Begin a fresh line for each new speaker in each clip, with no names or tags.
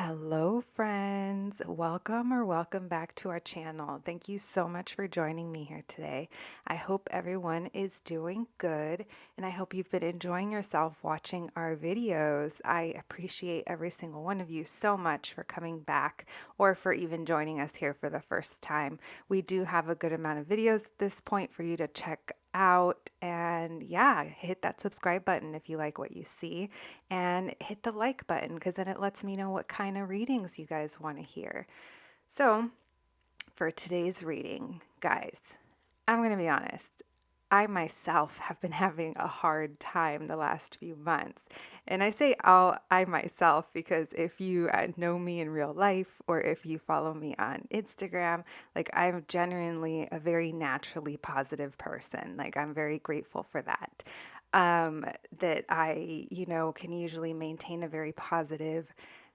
Hello, friends. Welcome back to our channel. Thank you so much for joining me here today. I hope everyone is doing good, and I hope you've been enjoying yourself watching our videos. I appreciate every single one of you so much for coming back or for even joining us here for the first time. We do have a good amount of videos at this point for you to check out, and yeah, hit that subscribe button if you like what you see, and hit the like button because then it lets me know what kind of readings you guys want to hear. So for today's reading, guys, I'm going to be honest. I myself have been having a hard time the last few months. And I say I myself because if you know me in real life or if you follow me on Instagram, like I'm genuinely a very naturally positive person. Like I'm very grateful for that. That I, can usually maintain a very positive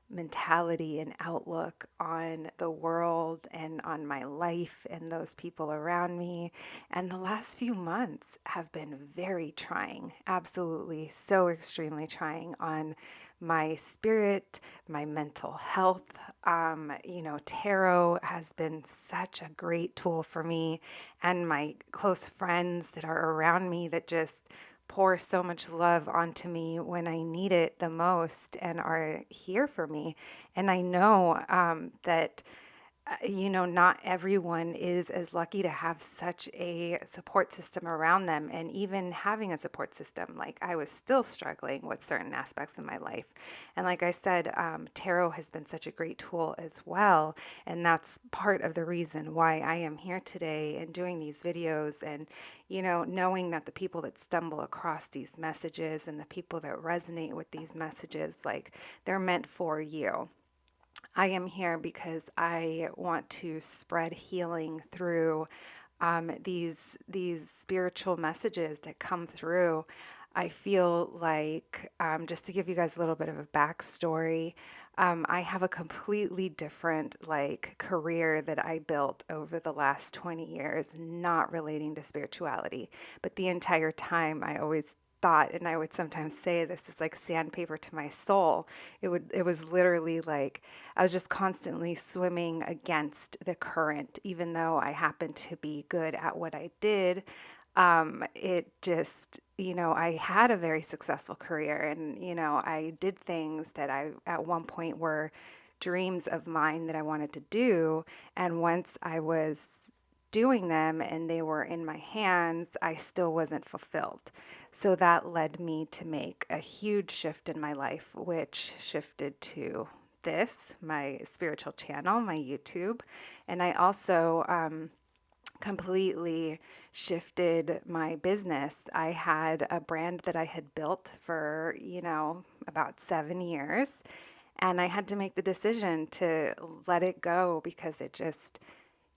mentality and outlook on the world and on my life and those people around me. And the last few months have been very trying, absolutely so extremely trying on my spirit, my mental health. Tarot has been such a great tool for me and my close friends that are around me that just pour so much love onto me when I need it the most and are here for me. And I know that not everyone is as lucky to have such a support system around them. And even having a support system, like I was still struggling with certain aspects of my life. And like I said, tarot has been such a great tool as well. And that's part of the reason why I am here today and doing these videos. And, knowing that the people that stumble across these messages and the people that resonate with these messages, like they're meant for you. I am here because I want to spread healing through these spiritual messages that come through. I feel like, just to give you guys a little bit of a backstory, I have a completely different career that I built over the last 20 years, not relating to spirituality. But the entire time, I always thought, and I would sometimes say this is like sandpaper to my soul. It was literally like I was just constantly swimming against the current, even though I happened to be good at what I did. It just, I had a very successful career, and, I did things that I at one point were dreams of mine that I wanted to do. And once I was doing them and they were in my hands, I still wasn't fulfilled. So that led me to make a huge shift in my life, which shifted to this, my spiritual channel, my YouTube. And I also completely shifted my business. I had a brand that I had built for, about 7 years. And I had to make the decision to let it go because it just,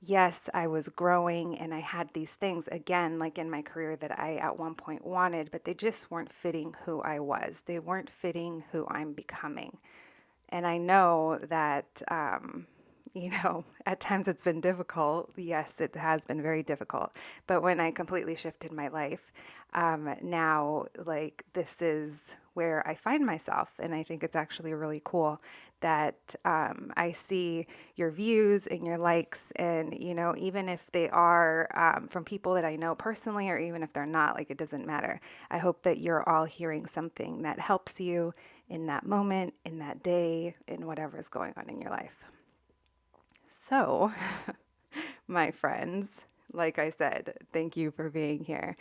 yes, I was growing and I had these things again, like in my career that I at one point wanted, but they just weren't fitting who I was. They weren't fitting who I'm becoming. And I know that, at times it's been difficult. Yes, it has been very difficult. But when I completely shifted my life, now, like, this is where I find myself. And I think it's actually really cool that I see your views and your likes. And, even if they are from people that I know personally, or even if they're not, like, it doesn't matter. I hope that you're all hearing something that helps you in that moment, in that day, in whatever's going on in your life. So, my friends, like I said, thank you for being here.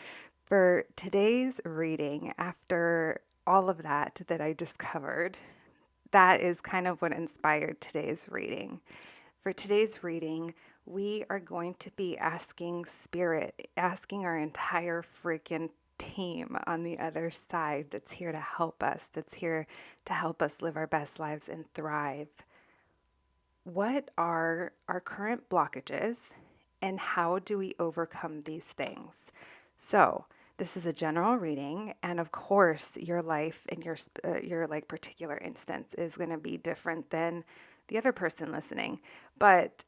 For today's reading, after all of that I just covered, that is kind of what inspired today's reading. For today's reading, we are going to be asking Spirit, asking our entire freaking team on the other side that's here to help us, that's here to help us live our best lives and thrive. What are our current blockages and how do we overcome these things? So, this is a general reading, and of course, your life and your particular instance is going to be different than the other person listening. But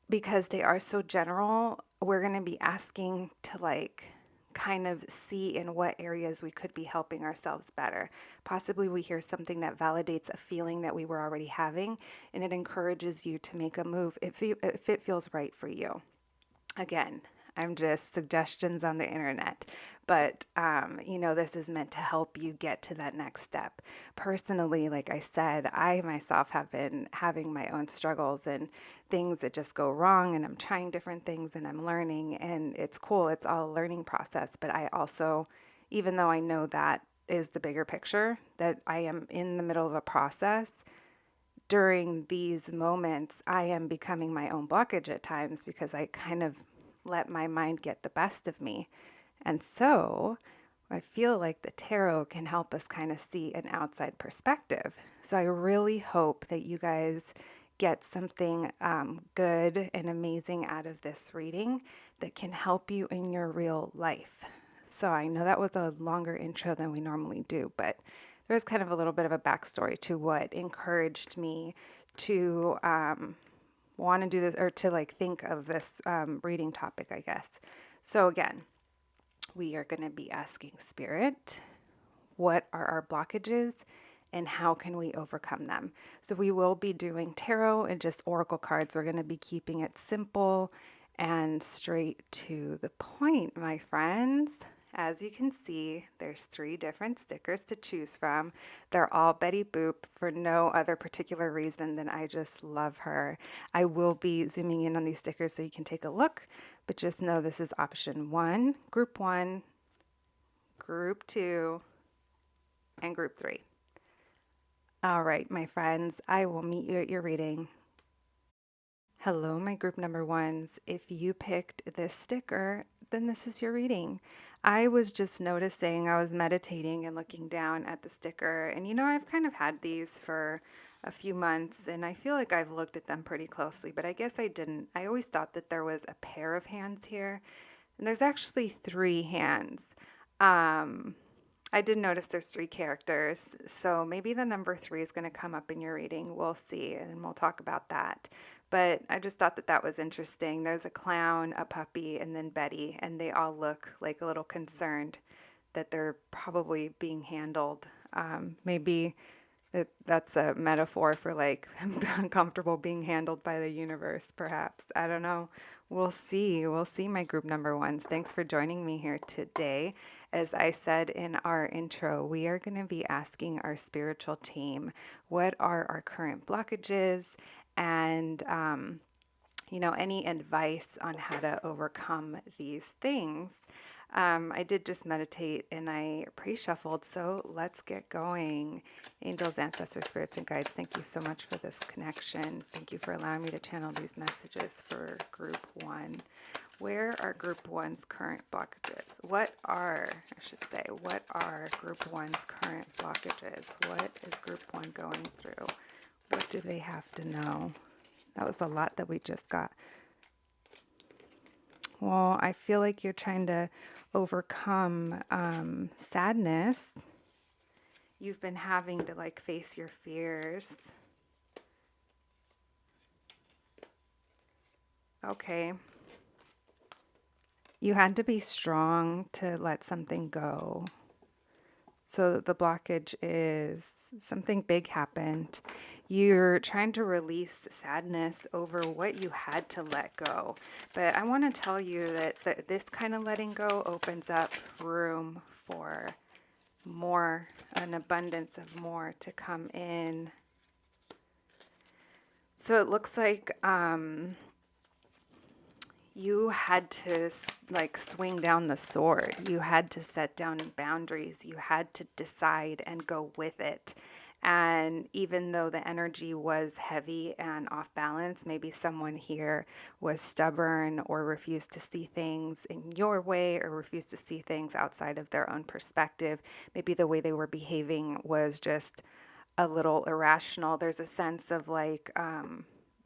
because they are so general, we're going to be asking to kind of see in what areas we could be helping ourselves better. Possibly we hear something that validates a feeling that we were already having, and it encourages you to make a move if it feels right for you. Again, I'm just suggestions on the internet, but this is meant to help you get to that next step. Personally, like I said, I myself have been having my own struggles and things that just go wrong, and I'm trying different things and I'm learning, and it's cool. It's all a learning process, but I also, even though I know that is the bigger picture, that I am in the middle of a process, during these moments, I am becoming my own blockage at times because I kind of let my mind get the best of me. And so I feel like the tarot can help us kind of see an outside perspective. So I really hope that you guys get something good and amazing out of this reading that can help you in your real life. So I know that was a longer intro than we normally do, but there's kind of a little bit of a backstory to what encouraged me to want to do this, or to like think of this reading topic, I guess. So again, we are going to be asking Spirit, what are our blockages and how can we overcome them? So we will be doing tarot and just oracle cards. We're going to be keeping it simple and straight to the point, my friends. As you can see, there's 3 different stickers to choose from. They're all Betty Boop for no other particular reason than I just love her. I will be zooming in on these stickers so you can take a look, but just know this is option 1, group 1, group 2, and group 3. All right, my friends, I will meet you at your reading. Hello, my group number 1s. If you picked this sticker, then this is your reading. I was just noticing, I was meditating and looking down at the sticker, and I've kind of had these for a few months, and I feel like I've looked at them pretty closely, but I guess I didn't. I always thought that there was a pair of hands here, and there's actually 3 hands. I did notice there's 3 characters, so maybe the number 3 is going to come up in your reading. We'll see, and we'll talk about that. But I just thought that was interesting. There's a clown, a puppy, and then Betty, and they all look like a little concerned that they're probably being handled. Maybe that's a metaphor for like uncomfortable being handled by the universe, perhaps. I don't know. We'll see. We'll see, my group number 1s. Thanks for joining me here today. As I said in our intro, we are going to be asking our spiritual team, what are our current blockages, and any advice on how to overcome these things. I did just meditate and I pre-shuffled, so let's get going. Angels, ancestors, spirits, and guides, thank you so much for this connection. Thank you for allowing me to channel these messages for group 1. Where are group 1's current blockages? What are group 1's current blockages? What is group 1 going through? What do they have to know? That was a lot that we just got. Well, I feel like you're trying to overcome sadness. You've been having to face your fears. Okay. You had to be strong to let something go. So the blockage is something big happened. You're trying to release sadness over what you had to let go. But I want to tell you that this kind of letting go opens up room for more, an abundance of more to come in. So it looks like you had to swing down the sword. You had to set down boundaries. You had to decide and go with it. And even though the energy was heavy and off balance, maybe someone here was stubborn or refused to see things in your way or refused to see things outside of their own perspective. Maybe the way they were behaving was just a little irrational. There's a sense of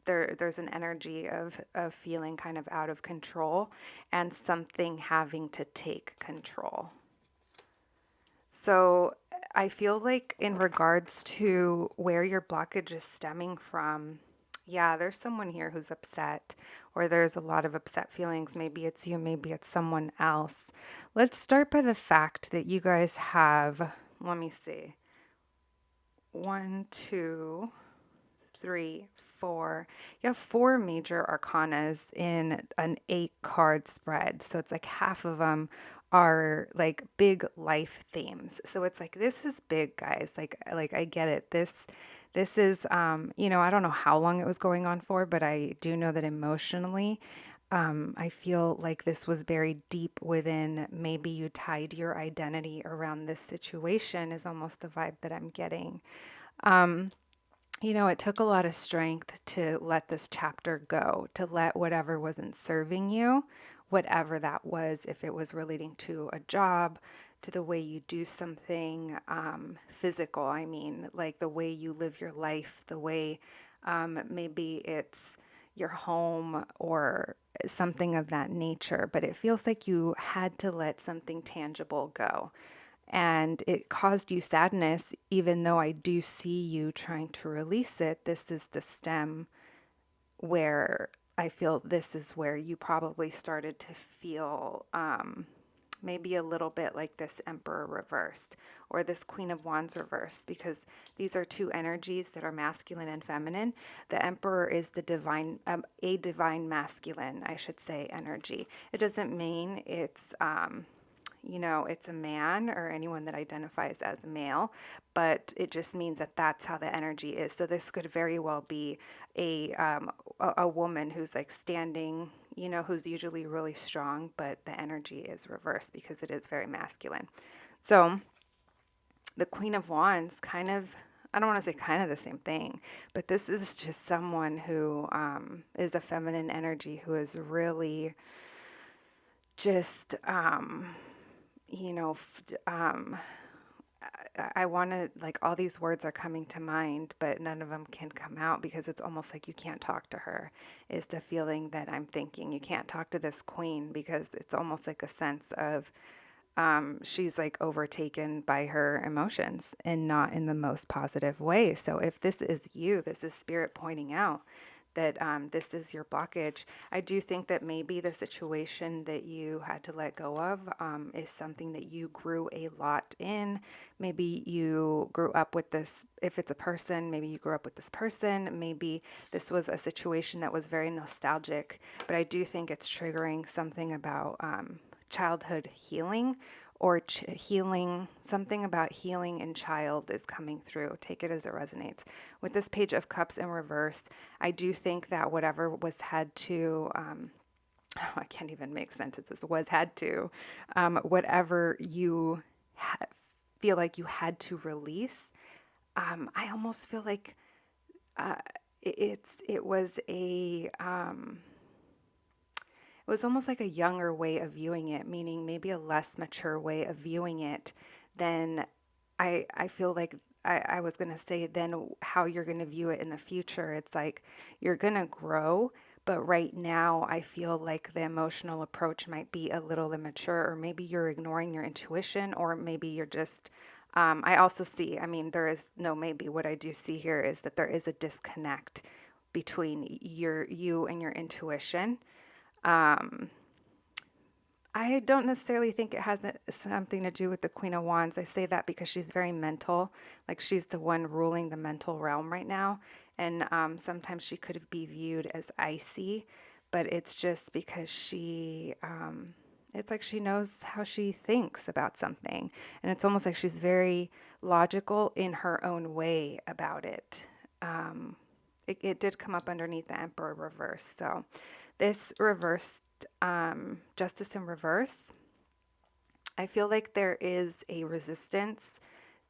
there's an energy of feeling kind of out of control and something having to take control. So I feel like in regards to where your blockage is stemming from, Yeah, there's someone here who's upset, or there's a lot of upset feelings. Maybe it's you, maybe it's someone else. Let's start by the fact that you guys have, let me see, one, two, three, four. You have four major arcanas in an 8 card spread. So it's like half of them are like big life themes. So it's like this is big, guys. Like I get it. This is I don't know how long it was going on for, but I do know that emotionally I feel like this was buried deep within. Maybe you tied your identity around this situation, is almost the vibe that I'm getting. It took a lot of strength to let this chapter go, to let whatever wasn't serving you, whatever that was, if it was relating to a job, to the way you do something physical, I mean, like the way you live your life, the way maybe it's your home or something of that nature. But it feels like you had to let something tangible go, and it caused you sadness, even though I do see you trying to release it. This is the stem where I feel this is where you probably started to feel maybe a little bit like this Emperor reversed or this Queen of Wands reversed, because these are two energies that are masculine and feminine. The Emperor is the divine, a divine masculine, I should say, energy. It doesn't mean it's it's a man or anyone that identifies as a male, but it just means that that's how the energy is. So this could very well be a woman who's like standing, who's usually really strong, but the energy is reversed because it is very masculine. So the Queen of Wands I don't want to say kind of the same thing, but this is just someone who is a feminine energy who is really just I want to, like, all these words are coming to mind, but none of them can come out because it's almost like you can't talk to her, is the feeling that I'm thinking. You can't talk to this queen because it's almost like a sense of she's like overtaken by her emotions and not in the most positive way. So if this is you, this is spirit pointing out that this is your blockage. I do think that maybe the situation that you had to let go of is something that you grew a lot in. Maybe you grew up with this, if it's a person, maybe you grew up with this person. Maybe this was a situation that was very nostalgic, but I do think it's triggering something about childhood healing or healing. Something about healing in child is coming through. Take it as it resonates. With this Page of Cups in reverse, I do think that whatever was had to, I can't even make sentences, whatever you feel like you had to release, I almost feel like it was a it was almost like a younger way of viewing it, meaning maybe a less mature way of viewing it than I feel like I was going to say then how you're going to view it in the future. It's like you're going to grow, but right now I feel like the emotional approach might be a little immature, or maybe you're ignoring your intuition, or maybe you're just I also see, I mean, there is no maybe. What I do see here is that there is a disconnect between you and your intuition. I don't necessarily think it has something to do with the Queen of Wands. I say that because she's very mental, like she's the one ruling the mental realm right now. And sometimes she could be viewed as icy, but it's just because it's like she knows how she thinks about something. And it's almost like she's very logical in her own way about it. It did come up underneath the Emperor reverse. So this reversed Justice in reverse, I feel like there is a resistance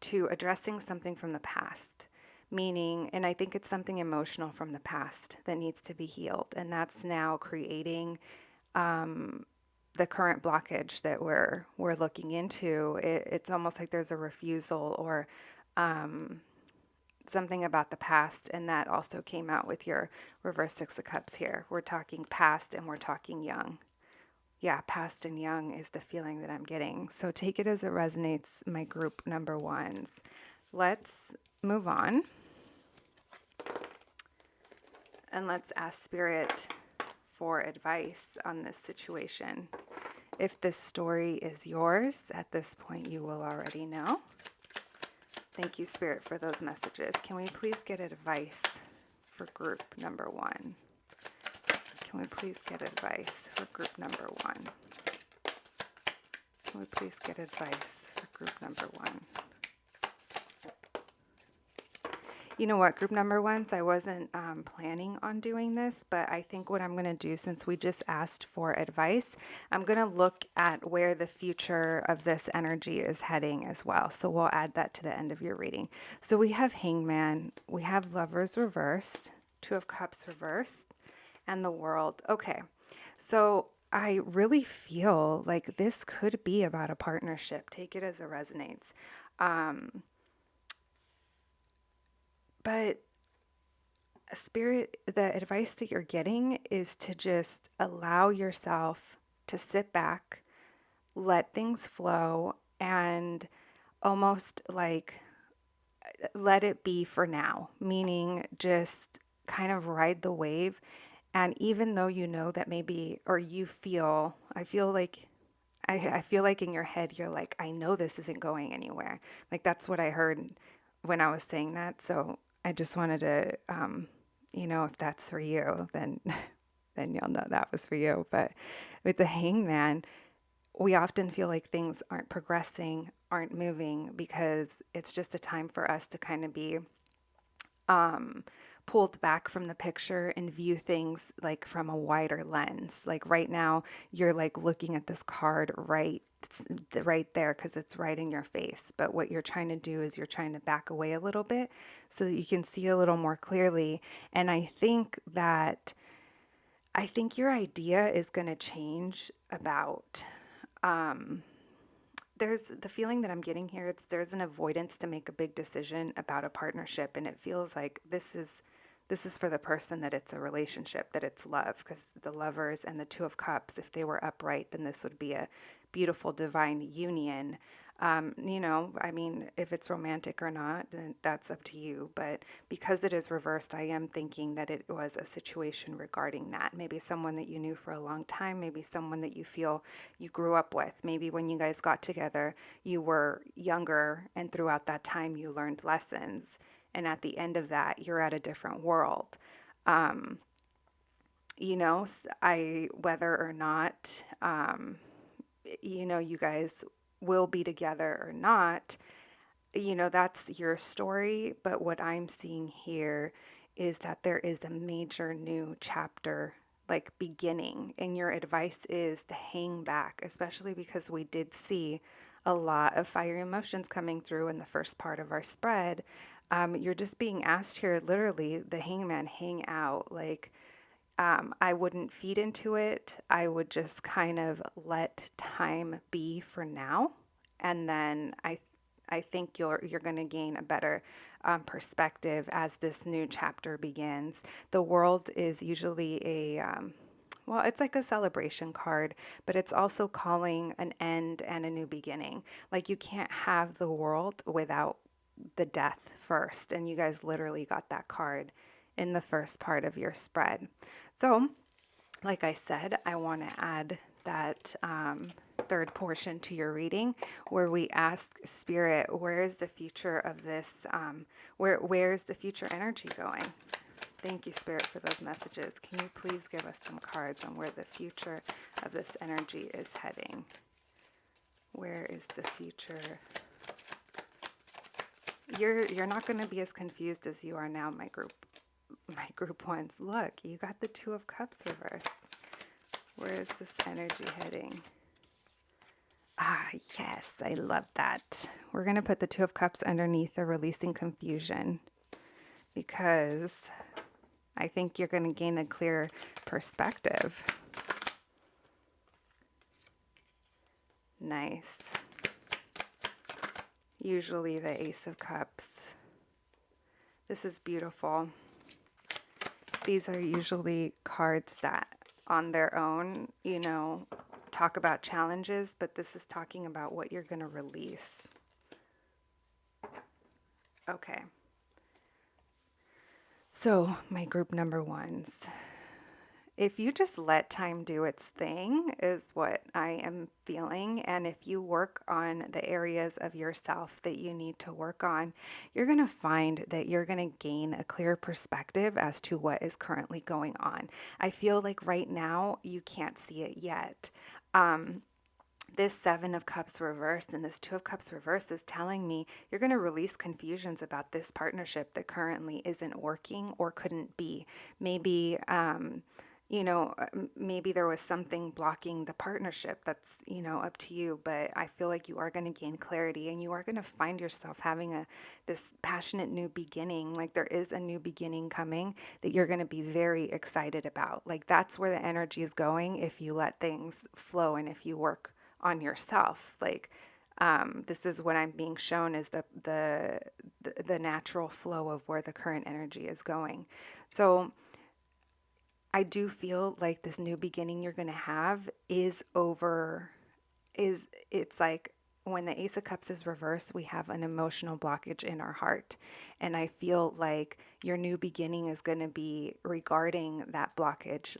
to addressing something from the past, meaning, and I think it's something emotional from the past that needs to be healed. And that's now creating the current blockage that we're looking into. It's almost like there's a refusal or something about the past, and that also came out with your reverse Six of Cups here. We're talking past and we're talking young. Yeah, past and young is the feeling that I'm getting. So take it as it resonates, my group number ones. Let's move on. And let's ask Spirit for advice on this situation. If this story is yours, at this point you will already know. Thank you, Spirit, for those messages. Can we please get advice for group number 1? Can we please get advice for group number 1? Can we please get advice for group number 1? You know what, group number 1s, I wasn't planning on doing this, but I think what I'm going to do, since we just asked for advice, I'm going to look at where the future of this energy is heading as well. So we'll add that to the end of your reading. So we have Hangman, we have Lovers reversed, Two of Cups reversed, and the World. Okay, so I really feel like this could be about a partnership. Take it as it resonates. But Spirit, the advice that you're getting is to just allow yourself to sit back, let things flow, and almost like let it be for now, meaning just kind of ride the wave. And even though you know that maybe, or you feel, I feel like in your head, you're like, I know this isn't going anywhere. Like that's what I heard when I was saying that. So I just wanted to, if that's for you, then you'll know that was for you. But with the Hangman, we often feel like things aren't progressing, aren't moving, because it's just a time for us to kind of be pulled back from the picture and view things like from a wider lens. Like right now, you're like looking at this card right there because it's right in your face. But what you're trying to do is you're trying to back away a little bit so that you can see a little more clearly. And I think your idea is going to change about, there's the feeling that I'm getting here. There's an avoidance to make a big decision about a partnership. And it feels like this is for the person that it's a relationship, that it's love, because the Lovers and the Two of Cups, if they were upright, then this would be a beautiful divine union. If it's romantic or not, then that's up to you. But because it is reversed, I am thinking that it was a situation regarding that. Maybe someone that you knew for a long time, maybe someone that you feel you grew up with. Maybe when you guys got together, you were younger, and throughout that time, you learned lessons. And at the end of that, you're at a different world. Whether or not, you guys will be together or not, that's your story. But what I'm seeing here is that there is a major new chapter, like beginning. And your advice is to hang back, especially because we did see a lot of fiery emotions coming through in the first part of our spread. You're just being asked here, literally, the Hangman, hang out. Like, I wouldn't feed into it. I would just kind of let time be for now. And then I think you're going to gain a better perspective as this new chapter begins. The World is usually it's like a celebration card, but it's also calling an end and a new beginning. Like you can't have the world without the death first. And you guys literally got that card in the first part of your spread. So, like I said, I want to add that third portion to your reading where we ask Spirit, where is the future of this? Where's the future energy going? Thank you, Spirit, for those messages. Can you please give us some cards on where the future of this energy is heading? Where is the future? You're not going to be as confused as you are now, my group ones. Look, you got the Two of Cups reversed. Where is this energy heading? Ah, yes, I love that. We're going to put the Two of Cups underneath the releasing confusion because I think you're going to gain a clear perspective. Nice. Usually the Ace of Cups. This is beautiful. These are usually cards that on their own, talk about challenges, but this is talking about what you're going to release. Okay. So, my group number ones, if you just let time do its thing, is what I am feeling. And if you work on the areas of yourself that you need to work on, you're going to find that you're going to gain a clear perspective as to what is currently going on. I feel like right now you can't see it yet. This Seven of Cups reversed and this Two of Cups reversed is telling me you're going to release confusions about this partnership that currently isn't working or couldn't be. Maybe, maybe there was something blocking the partnership. That's, up to you. But I feel like you are going to gain clarity and you are going to find yourself having this passionate new beginning. Like there is a new beginning coming that you're going to be very excited about. Like that's where the energy is going if you let things flow and if you work on yourself. Like this is what I'm being shown is the natural flow of where the current energy is going. So I do feel like this new beginning you're going to have it's like when the Ace of Cups is reversed, we have an emotional blockage in our heart. And I feel like your new beginning is going to be regarding that blockage,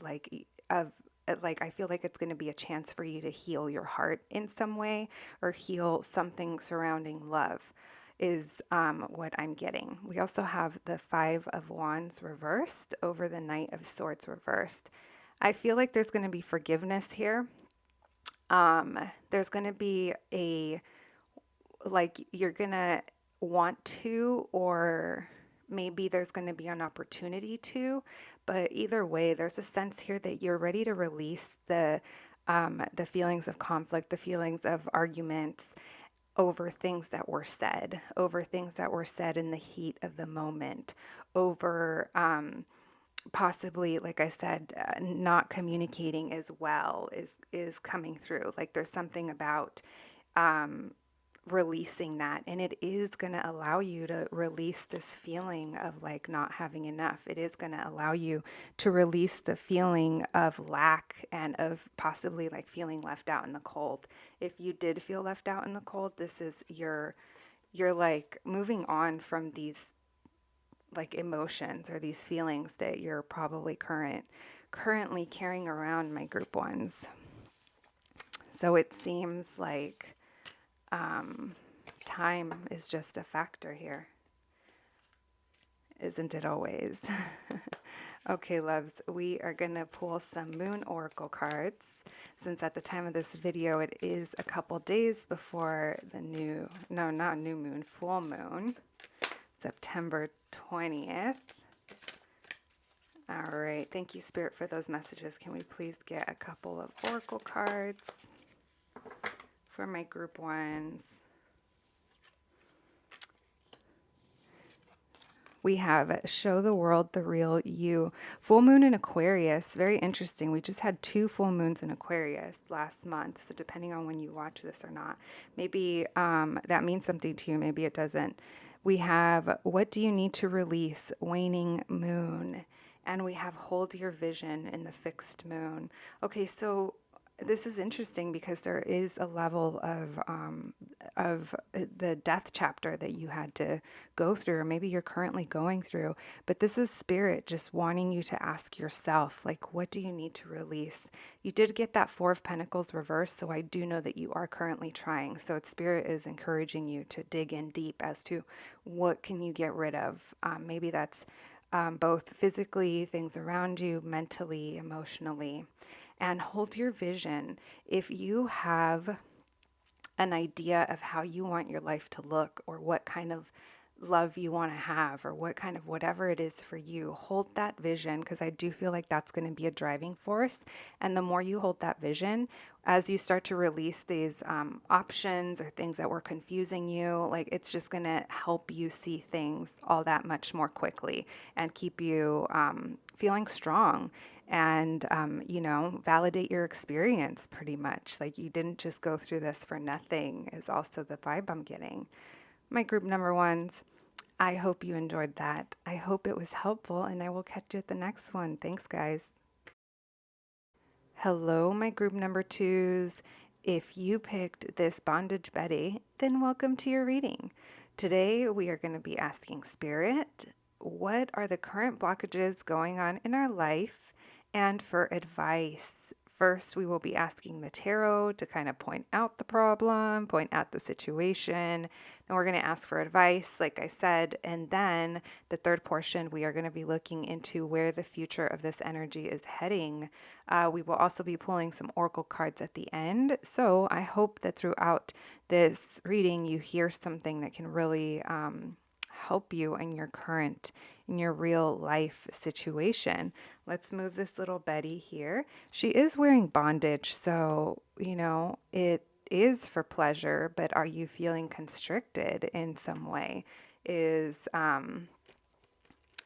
I feel like it's going to be a chance for you to heal your heart in some way or heal something surrounding love is what I'm getting. We also have the Five of Wands reversed over the Knight of Swords reversed. I feel like there's going to be forgiveness here. There's going to be you're going to want to, or maybe there's going to be an opportunity to, but either way, there's a sense here that you're ready to release the feelings of conflict, the feelings of arguments over things that were said, in the heat of the moment, over possibly, like I said, not communicating as well is coming through. Like there's something about releasing that, and it is going to allow you to release this feeling of like not having enough. It is going to allow you to release the feeling of lack and of possibly like feeling left out in the cold. If you did feel left out in the cold, this is you're like moving on from these like emotions or these feelings that you're probably currently carrying around, my group ones. So it seems like time is just a factor here. Isn't it always? Okay, loves, we are going to pull some Moon Oracle cards. Since at the time of this video, it is a couple days before the full moon, September 20th. All right, thank you, Spirit, for those messages. Can we please get a couple of Oracle cards for my group ones? We have Show the World the Real You. Full moon in Aquarius. Very interesting. We just had 2 full moons in Aquarius last month. So depending on when you watch this or not, maybe that means something to you. Maybe it doesn't. We have What Do You Need to Release? Waning Moon. And we have Hold Your Vision in the Fixed Moon. Okay, so this is interesting because there is a level of the death chapter that you had to go through, or maybe you're currently going through. But this is Spirit just wanting you to ask yourself, like, what do you need to release? You did get that Four of Pentacles reversed, so I do know that you are currently trying. So Spirit is encouraging you to dig in deep as to what can you get rid of. Maybe that's both physically, things around you, mentally, emotionally. And hold your vision. If you have an idea of how you want your life to look, or what kind of love you want to have, or what kind of whatever it is for you, hold that vision, because I do feel like that's going to be a driving force. And the more you hold that vision, as you start to release these options or things that were confusing you, like it's just going to help you see things all that much more quickly and keep you feeling strong. And, validate your experience pretty much. Like you didn't just go through this for nothing is also the vibe I'm getting. My group number ones, I hope you enjoyed that. I hope it was helpful, and I will catch you at the next one. Thanks, guys. Hello, my group number twos. If you picked this Bondage Betty, then welcome to your reading. Today, we are going to be asking Spirit, what are the current blockages going on in our life, and for advice. First, we will be asking the tarot to kind of point out the problem, point out the situation. Then we're going to ask for advice, like I said. And then the third portion, we are going to be looking into where the future of this energy is heading. We will also be pulling some oracle cards at the end. So I hope that throughout this reading, you hear something that can really help you in your real life situation. Let's move this little Betty here. She is wearing bondage, so, it is for pleasure, but are you feeling constricted in some way? Is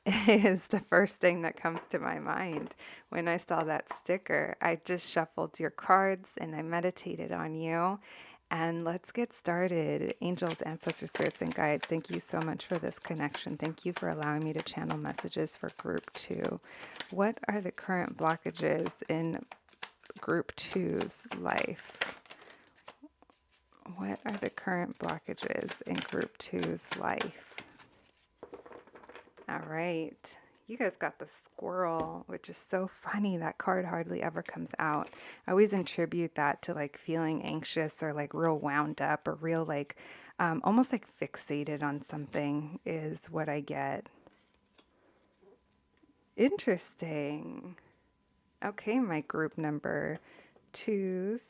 is the first thing that comes to my mind when I saw that sticker. I just shuffled your cards and I meditated on you. And let's get started. Angels, ancestors, spirits, and guides, thank you so much for this connection. Thank you for allowing me to channel messages for group 2. What are the current blockages in group 2's life? What are the current blockages in group 2's life? All right. You guys got the squirrel, which is so funny. That card hardly ever comes out. I always attribute that to like feeling anxious or like real wound up or real like almost like fixated on something is what I get. Interesting. Okay, my group number 2s.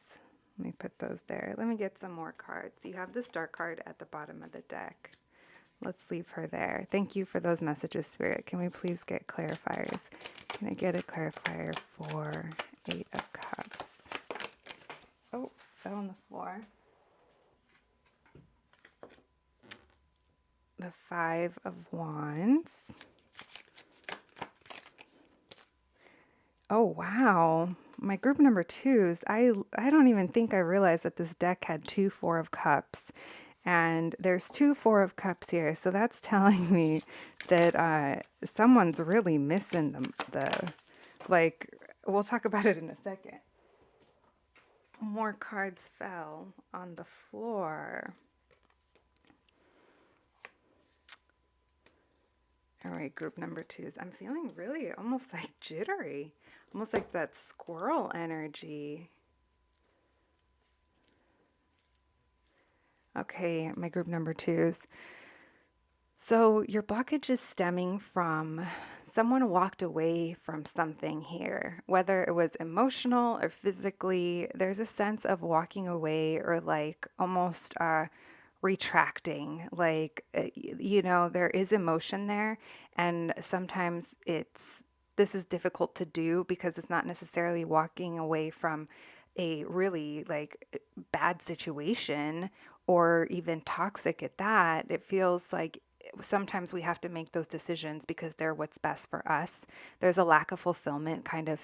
Let me put those there. Let me get some more cards. You have this dark card at the bottom of the deck. Let's leave her there. Thank you for those messages, Spirit. Can we please get clarifiers? Can I get a clarifier for 8 of Cups? Oh, fell on the floor. The 5 of Wands. Oh, wow. My group number 2s, I don't even think I realized that this deck had 2 4 of Cups. And there's 2 4 of Cups here, so that's telling me that someone's really missing like, we'll talk about it in a second. More cards fell on the floor. All right, group number 2s. I'm feeling really almost like jittery, almost like that squirrel energy. Okay, my group number 2s. So your blockage is stemming from someone walked away from something here, whether it was emotional or physically. There's a sense of walking away or like almost retracting. Like, there is emotion there. And sometimes this is difficult to do because it's not necessarily walking away from a really like bad situation or even toxic at that. It feels like sometimes we have to make those decisions because they're what's best for us. There's a lack of fulfillment kind of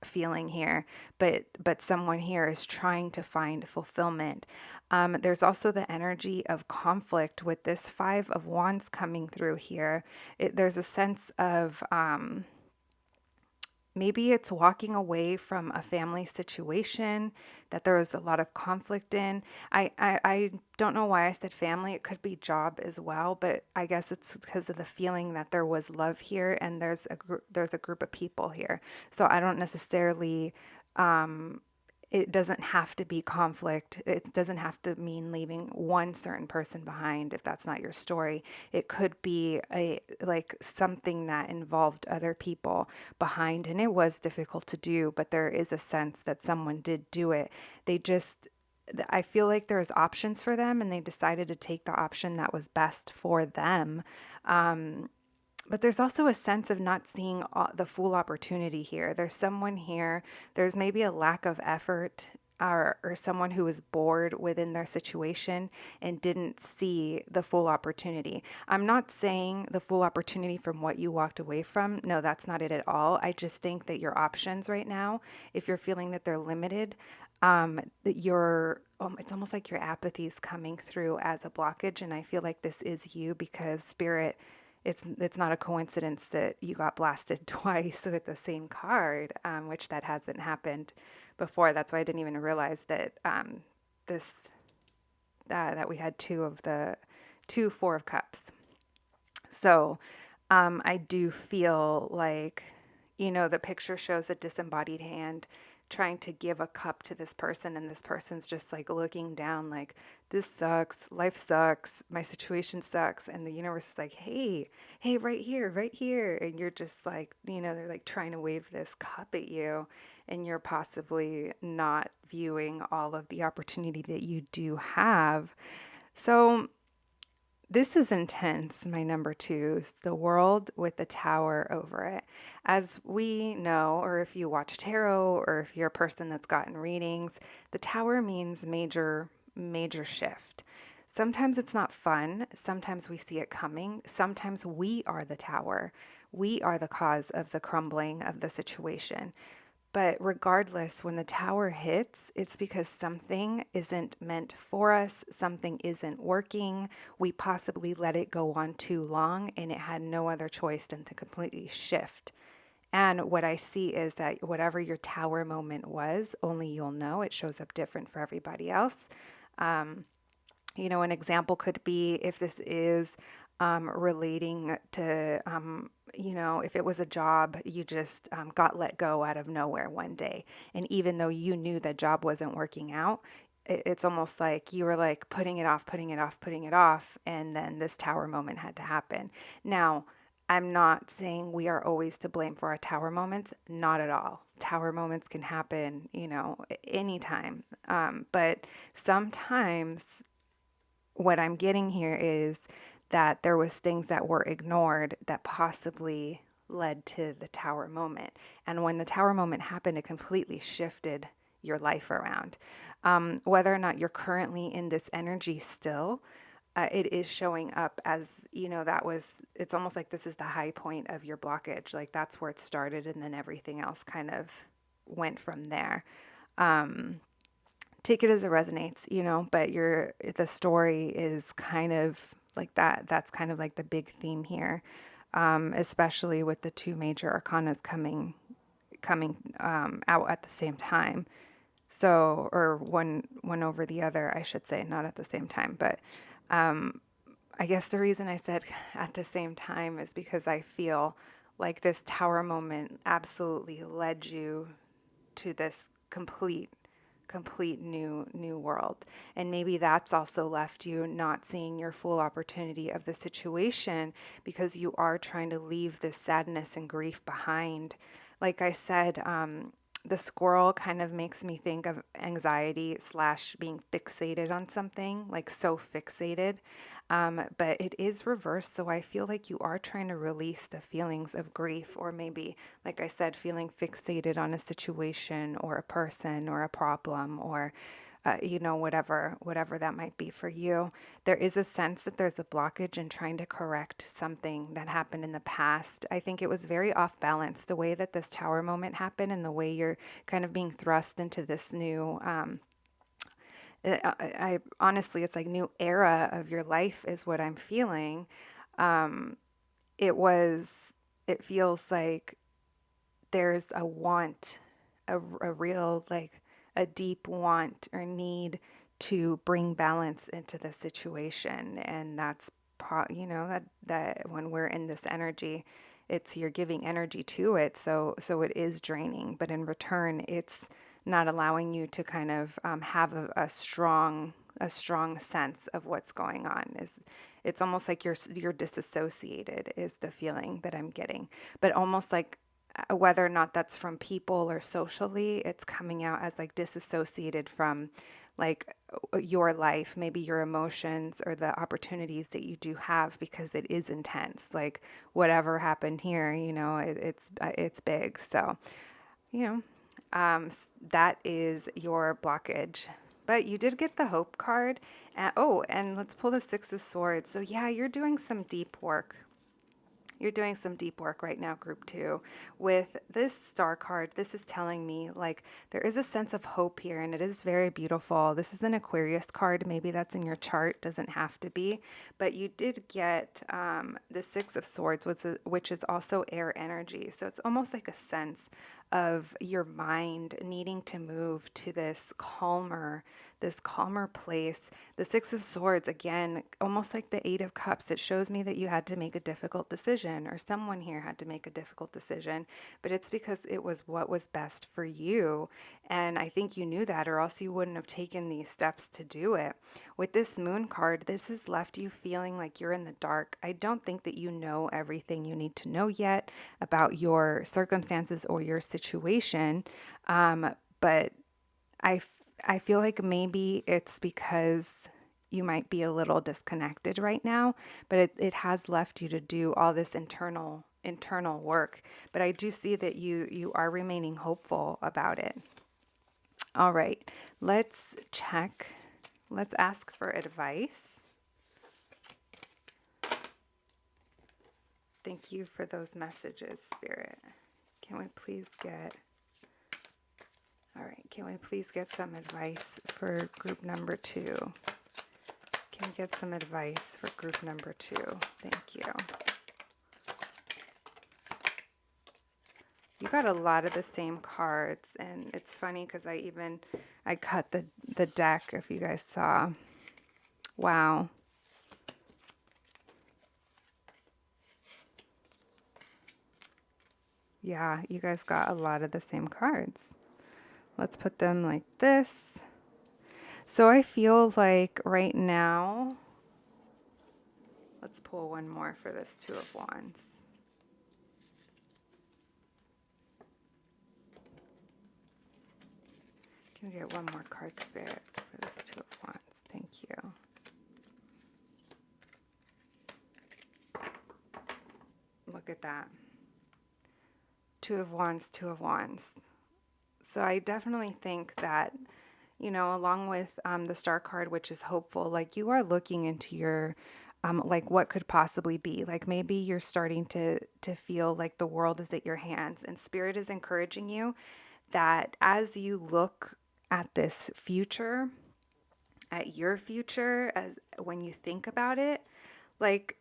feeling here, but someone here is trying to find fulfillment. There's also the energy of conflict with this 5 of Wands coming through here. There's a sense of maybe it's walking away from a family situation that there was a lot of conflict in. I don't know why I said family. It could be job as well, but I guess it's because of the feeling that there was love here and there's a group of people here. So I don't necessarily it doesn't have to be conflict. It doesn't have to mean leaving one certain person behind if that's not your story. It could be something that involved other people behind, and it was difficult to do, but there is a sense that someone did do it. I feel like there's options for them and they decided to take the option that was best for them. But there's also a sense of not seeing the full opportunity here. There's someone here, there's maybe a lack of effort or someone who was bored within their situation and didn't see the full opportunity. I'm not saying the full opportunity from what you walked away from. No, that's not it at all. I just think that your options right now, if you're feeling that they're limited, it's almost like your apathy is coming through as a blockage. And I feel like this is you because Spirit, it's not a coincidence that you got blasted twice with the same card, which that hasn't happened before. That's why I didn't even realize that that we had 2 4 of Cups. So I do feel like, the picture shows a disembodied hand trying to give a cup to this person, and this person's just like looking down, like, this sucks, life sucks, my situation sucks. And the universe is like, hey, hey, right here, right here. And you're just like, they're like trying to wave this cup at you, and you're possibly not viewing all of the opportunity that you do have. So, this is intense. My number two is the world with the tower over it. As we know, or if you watch tarot, or if you're a person that's gotten readings, the tower means major, major shift. Sometimes it's not fun. Sometimes we see it coming. Sometimes we are the tower. We are the cause of the crumbling of the situation. But regardless, when the tower hits, it's because something isn't meant for us, something isn't working. We possibly let it go on too long, and it had no other choice than to completely shift. And what I see is that whatever your tower moment was, only you'll know. It shows up different for everybody else. An example could be if this is relating to, if it was a job, you just got let go out of nowhere one day. And even though you knew that job wasn't working out, it's almost like you were like putting it off, putting it off, putting it off. And then this tower moment had to happen. Now, I'm not saying we are always to blame for our tower moments. Not at all. Tower moments can happen, anytime. But sometimes what I'm getting here is that there was things that were ignored that possibly led to the tower moment. And when the tower moment happened, it completely shifted your life around. Whether or not you're currently in this energy still, it is showing up as, it's almost like this is the high point of your blockage. Like that's where it started, and then everything else kind of went from there. Take it as it resonates, but the story is kind of like that. That's kind of like the big theme here, especially with the two major arcanas coming out at the same time. So, or one over the other, I should say, not at the same time. But I guess the reason I said at the same time is because I feel like this tower moment absolutely led you to this complete new world. And maybe that's also left you not seeing your full opportunity of the situation because you are trying to leave this sadness and grief behind. Like I said, the squirrel kind of makes me think of anxiety / being fixated on something, like so fixated. But it is reversed. So I feel like you are trying to release the feelings of grief, or maybe, like I said, feeling fixated on a situation or a person or a problem, or whatever that might be for you. There is a sense that there's a blockage in trying to correct something that happened in the past. I think it was very off balance, the way that this tower moment happened and the way you're kind of being thrust into this new, I honestly, it's like new era of your life is what I'm feeling. It was, it feels like there's a want, a real, like a deep want or need to bring balance into the situation. And that's, that when we're in this energy, it's, you're giving energy to it. So it is draining, but in return, it's not allowing you to kind of have a strong sense of what's going on. It's almost like you're disassociated is the feeling that I'm getting, but almost like whether or not that's from people or socially, it's coming out as like disassociated from like your life, maybe your emotions or the opportunities that you do have, because it is intense. Like whatever happened here, it's big. So, that is your blockage. But you did get the hope card. And let's pull the Six of Swords. So yeah, you're doing some deep work. You're doing some deep work right now, group 2. With this star card, this is telling me like there is a sense of hope here, and it is very beautiful. This is an Aquarius card. Maybe that's in your chart, doesn't have to be. But you did get the Six of Swords, which is also air energy. So it's almost like a sense of your mind needing to move to this calmer, this calmer place. The Six of Swords, again, almost like the Eight of Cups, it shows me that you had to make a difficult decision, or someone here had to make a difficult decision, but it's because it was what was best for you. And I think you knew that, or else you wouldn't have taken these steps to do it. With this Moon card, this has left you feeling like you're in the dark. I don't think that you know everything you need to know yet about your circumstances or your situation. But I feel like maybe it's because you might be a little disconnected right now, but it has left you to do all this internal work. But I do see that you are remaining hopeful about it. All right, let's check. Let's ask for advice. Thank you for those messages, Spirit. Can we please get... All right, can we please get some advice for group number 2? Can we get some advice for group number 2? Thank you. You got a lot of the same cards, and it's funny because I cut the deck, if you guys saw. Wow. Yeah, you guys got a lot of the same cards. Let's put them like this. So I feel like right now, let's pull one more for this Two of Wands. Can we get one more card, Spirit, for this Two of Wands? Thank you. Look at that. Two of Wands, Two of Wands. So I definitely think that, you know, along with the Star card, which is hopeful, like you are looking into your, like what could possibly be. Like maybe you're starting to feel like the world is at your hands, and Spirit is encouraging you that as you look at this future, at your future, as when you think about it, like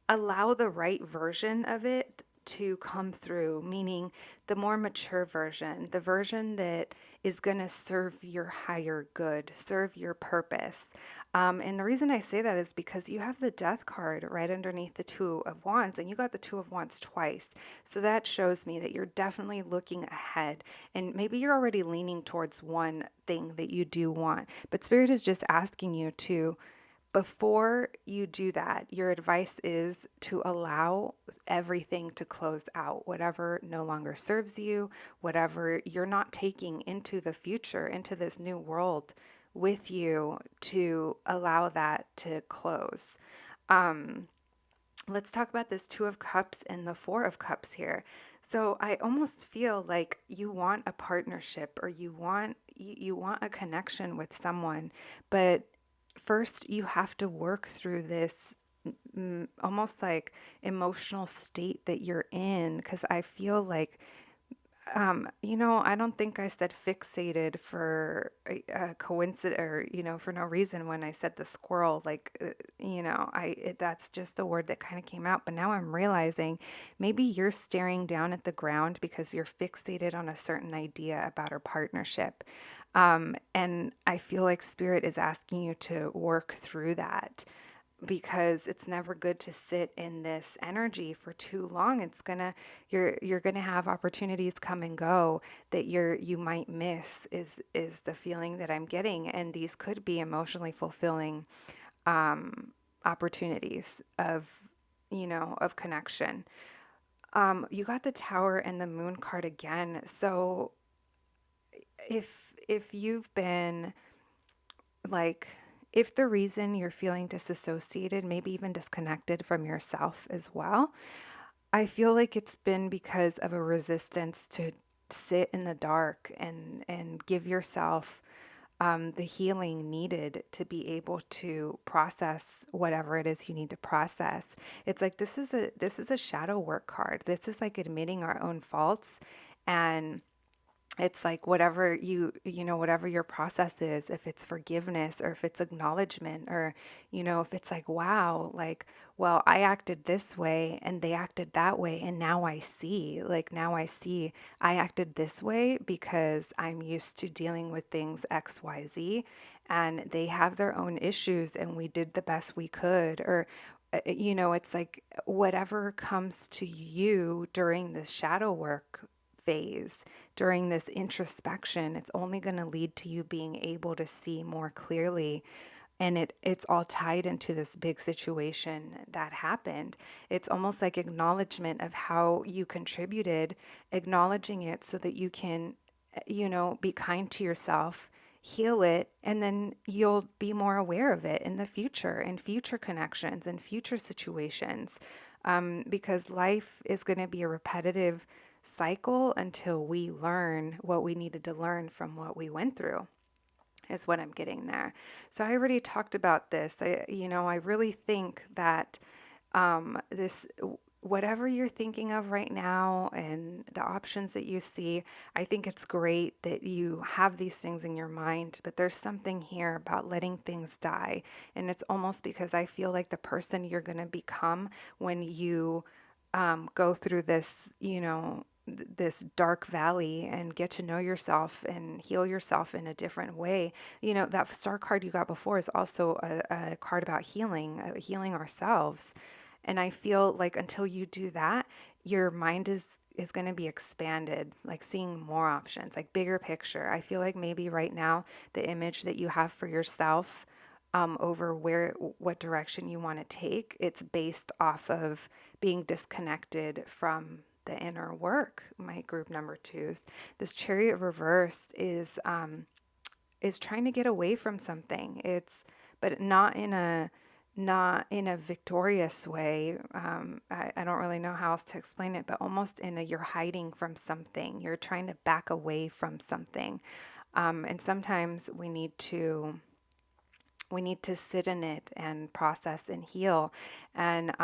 allow the right version of it to come through, meaning the more mature version, the version that is going to serve your higher good, serve your purpose. And the reason I say that is because you have the Death card right underneath the Two of Wands, and you got the Two of Wands twice. So that shows me that you're definitely looking ahead, and maybe you're already leaning towards one thing that you do want. But Spirit is just asking you to, before you do that, your advice is to allow everything to close out, whatever no longer serves you, whatever you're not taking into the future, into this new world with you, to allow that to close. Let's talk about this Two of Cups and the Four of Cups here. So I almost feel like you want a partnership, or you want a connection with someone, but first you have to work through this almost like emotional state that you're in, because I feel like you know, I don't think I said fixated for a coincidence, or you know, for no reason when I said the squirrel. Like you know, that's just the word that kind of came out. But now I'm realizing maybe you're staring down at the ground because you're fixated on a certain idea about our partnership. And I feel like Spirit is asking you to work through that, because it's never good to sit in this energy for too long. It's gonna, you're gonna have opportunities come and go that you might miss, is the feeling that I'm getting. And these could be emotionally fulfilling opportunities of, you know, of connection. You got the Tower and the Moon card again. So if you've been like, if the reason you're feeling disassociated, maybe even disconnected from yourself as well, I feel like it's been because of a resistance to sit in the dark and give yourself the healing needed to be able to process whatever it is you need to process. It's like this is a shadow work card. This is like admitting our own faults and It's like whatever whatever your process is, if it's forgiveness or if it's acknowledgement, or if it's like, wow, like, well, I acted this way and they acted that way, and now I see I acted this way because I'm used to dealing with things XYZ, and they have their own issues and we did the best we could. Or it's like whatever comes to you during this shadow work phase, during this introspection, it's only going to lead to you being able to see more clearly. And it's all tied into this big situation that happened. It's almost like acknowledgement of how you contributed, acknowledging it so that you can, be kind to yourself, heal it, and then you'll be more aware of it in the future, in future connections and future situations. Because life is going to be a repetitive cycle until we learn what we needed to learn from what we went through, is what I'm getting there. So I already talked about this. I really think that this, whatever you're thinking of right now and the options that you see, I think it's great that you have these things in your mind, but there's something here about letting things die. And it's almost because I feel like the person you're going to become when you go through this, this dark valley and get to know yourself and heal yourself in a different way. That star card you got before is also a card about healing, healing ourselves. And I feel like until you do that, your mind is going to be expanded, like seeing more options, like bigger picture. I feel like maybe right now the image that you have for yourself, over what direction you want to take, it's based off of being disconnected from the inner work. My group number twos, this Chariot reversed is trying to get away from something. But not in a victorious way. I don't really know how else to explain it, but almost in a, you're hiding from something. You're trying to back away from something. And sometimes we need to sit in it and process and heal. And,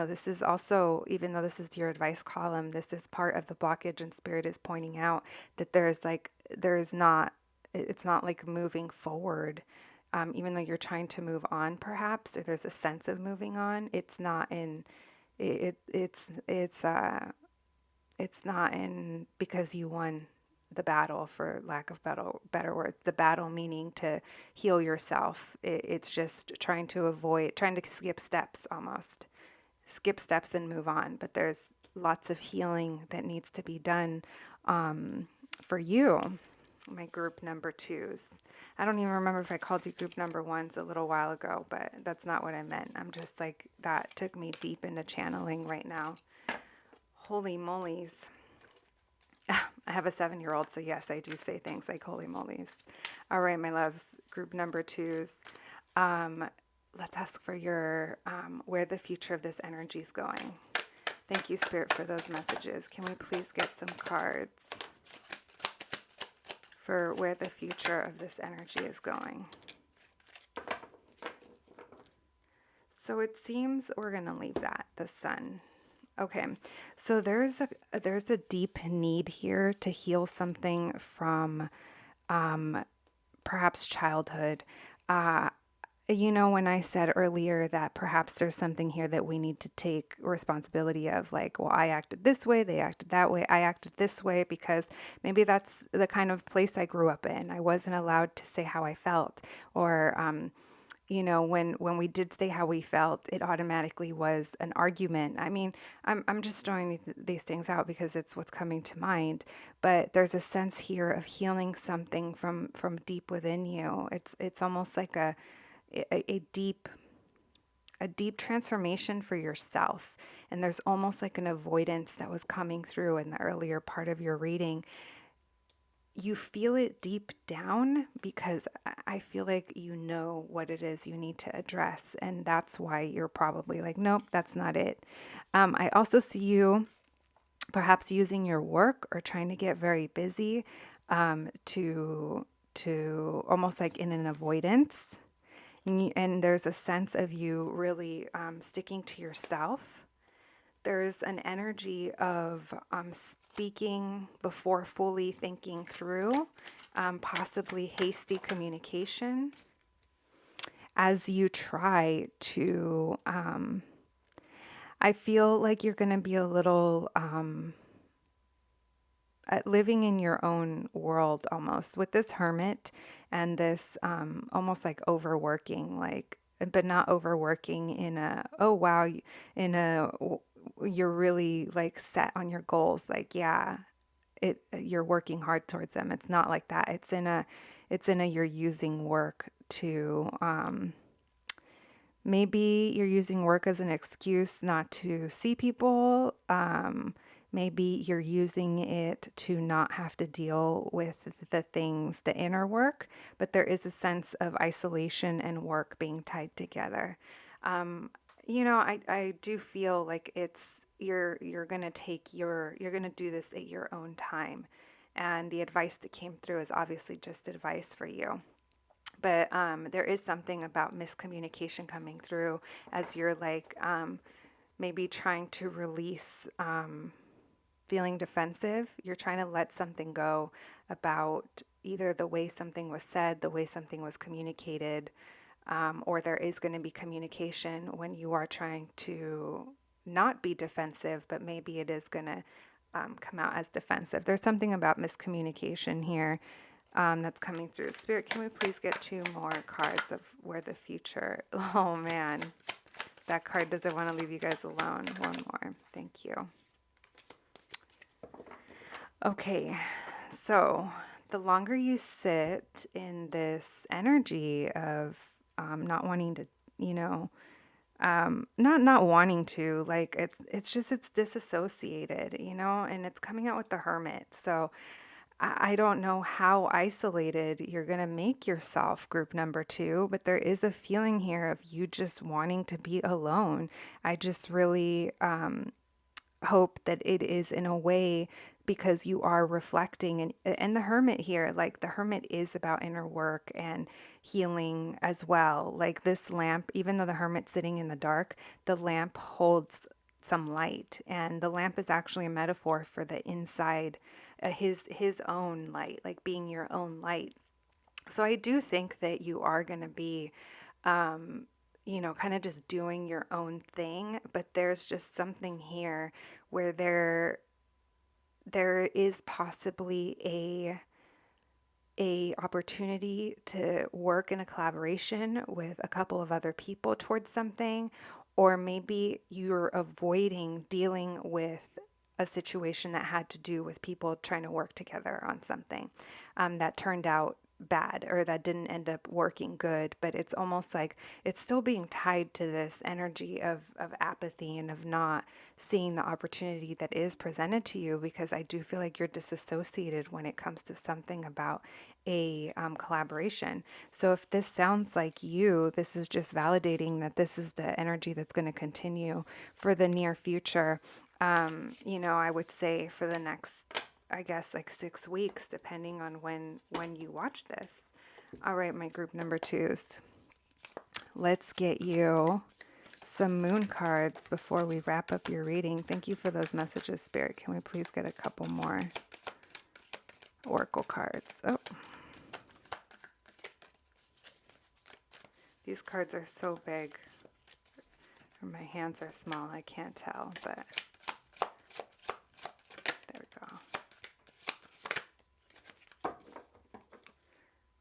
this is also, even though this is your advice column, this is part of the blockage, and Spirit is pointing out that it's not like moving forward. Even though you're trying to move on, perhaps, or there's a sense of moving on, it's not in, it's not in because you won the battle, for lack of better words. The battle meaning to heal yourself. It's just trying to skip steps, almost skip steps and move on. But there's lots of healing that needs to be done for you. My group number twos. I don't even remember if I called you group number ones a little while ago, but that's not what I meant. I'm just like, that took me deep into channeling right now. Holy molies. I have a 7-year-old, so yes, I do say things like holy molies. All right, my loves, group number twos. Let's ask for your, where the future of this energy is going. Thank you, Spirit, for those messages. Can we please get some cards for where the future of this energy is going? So it seems we're going to leave that, the Sun. Okay, so there's a deep need here to heal something from perhaps childhood. When I said earlier that perhaps there's something here that we need to take responsibility of, like, well, I acted this way, they acted that way, I acted this way because maybe that's the kind of place I grew up in. I wasn't allowed to say how I felt, or when we did say how we felt, it automatically was an argument. I mean, I'm just throwing these things out because it's what's coming to mind. But there's a sense here of healing something from deep within you. It's almost like a deep transformation for yourself. And there's almost like an avoidance that was coming through in the earlier part of your reading. You feel it deep down because I feel like you know what it is you need to address. And that's why you're probably like, nope, that's not it. I also see you perhaps using your work or trying to get very busy to almost like in an avoidance. And there's a sense of you really sticking to yourself. there's an energy of speaking before fully thinking through, possibly hasty communication as you try to, I feel like you're going to be a little living in your own world almost with this hermit and this almost like overworking, like, but not overworking in a, oh wow, in a, you're really like set on your goals, like, yeah, you're working hard towards them. It's not like that. It's in a you're using work to maybe you're using work as an excuse not to see people. Maybe you're using it to not have to deal with the things, the inner work, but there is a sense of isolation and work being tied together. I do feel like you're gonna you're gonna do this at your own time, and the advice that came through is obviously just advice for you. But there is something about miscommunication coming through as you're like maybe trying to release feeling defensive. You're trying to let something go about either the way something was said, the way something was communicated, or there is going to be communication when you are trying to not be defensive, but maybe it is going to come out as defensive. There's something about miscommunication here that's coming through. Spirit, can we please get 2 more cards of where the future... Oh, man. That card doesn't want to leave you guys alone. 1 more. Thank you. Okay. So the longer you sit in this energy of not wanting to, not wanting to, like, it's disassociated, and it's coming out with the Hermit. So I don't know how isolated you're going to make yourself, group number 2, but there is a feeling here of you just wanting to be alone. I just really hope that it is in a way because you are reflecting, and the Hermit here, like the Hermit is about inner work and healing as well. Like this lamp, even though the Hermit's sitting in the dark, the lamp holds some light, and the lamp is actually a metaphor for the inside, his own light, like being your own light. So I do think that you are going to be kind of just doing your own thing, but there's just something here where there is possibly a opportunity to work in a collaboration with a couple of other people towards something, or maybe you're avoiding dealing with a situation that had to do with people trying to work together on something that turned out bad or that didn't end up working good. But it's almost like it's still being tied to this energy of apathy and of not seeing the opportunity that is presented to you, because I do feel like you're disassociated when it comes to something about a collaboration. So if this sounds like you, this is just validating that this is the energy that's going to continue for the near future. I would say for the next, I guess, like 6 weeks, depending on when you watch this. All right, my group number 2s. Let's get you some moon cards before we wrap up your reading. Thank you for those messages, Spirit. Can we please get a couple more oracle cards? Oh. These cards are so big. Or my hands are small, I can't tell, but there we go.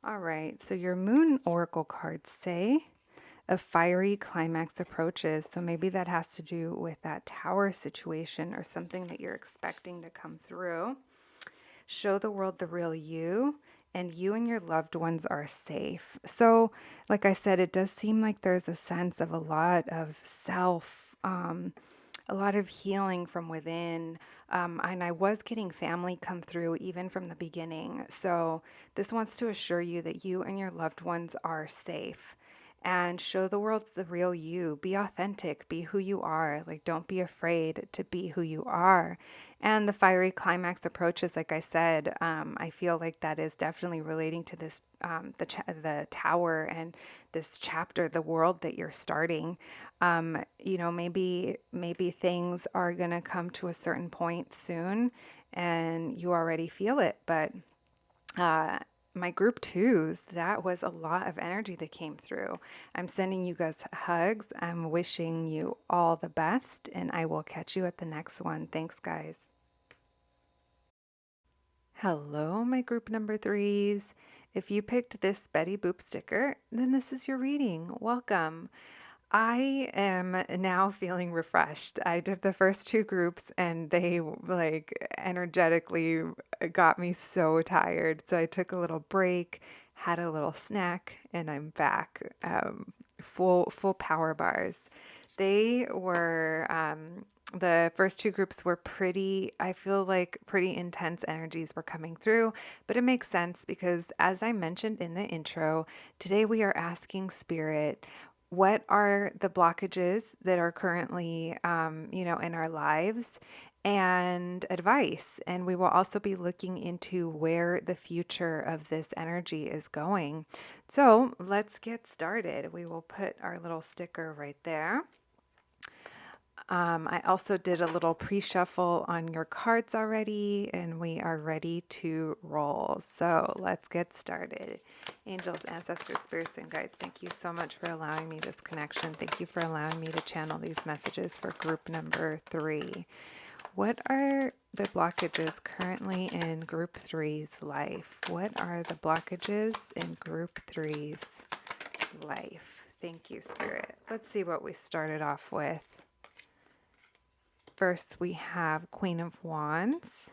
All right, so your moon oracle cards say a fiery climax approaches. So maybe that has to do with that tower situation or something that you're expecting to come through. Show the world the real you, and you and your loved ones are safe. So, like I said, it does seem like there's a sense of a lot of self, a lot of healing from within. And I was getting family come through even from the beginning. So this wants to assure you that you and your loved ones are safe. and show the world the real you. Be authentic, be who you are. Like, don't be afraid to be who you are. And the fiery climax approaches, like I said, I feel like that is definitely relating to this, the tower and this chapter, the world that you're starting. Maybe things are gonna come to a certain point soon, and you already feel it. But uh, my group twos, that was a lot of energy that came through. I'm sending you guys hugs. I'm wishing you all the best, and I will catch you at the next one. Thanks, guys. Hello, my group number threes. If you picked this Betty Boop sticker, then this is your reading. Welcome. I am now feeling refreshed. I did the first two groups and they like energetically got me so tired. So I took a little break, had a little snack, and I'm back. Full power bars. They were the first two groups were pretty, I feel like pretty intense energies were coming through, but it makes sense because as I mentioned in the intro, today we are asking Spirit, what are the blockages that are currently, in our lives, and advice. And we will also be looking into where the future of this energy is going. So let's get started. We will put our little sticker right there. I also did a little pre-shuffle on your cards already, and we are ready to roll. So let's get started. Angels, ancestors, spirits, and guides, thank you so much for allowing me this connection. Thank you for allowing me to channel these messages for group number 3. What are the blockages currently in group 3's life? What are the blockages in group 3's life? Thank you, Spirit. Let's see what we started off with. First, we have Queen of Wands,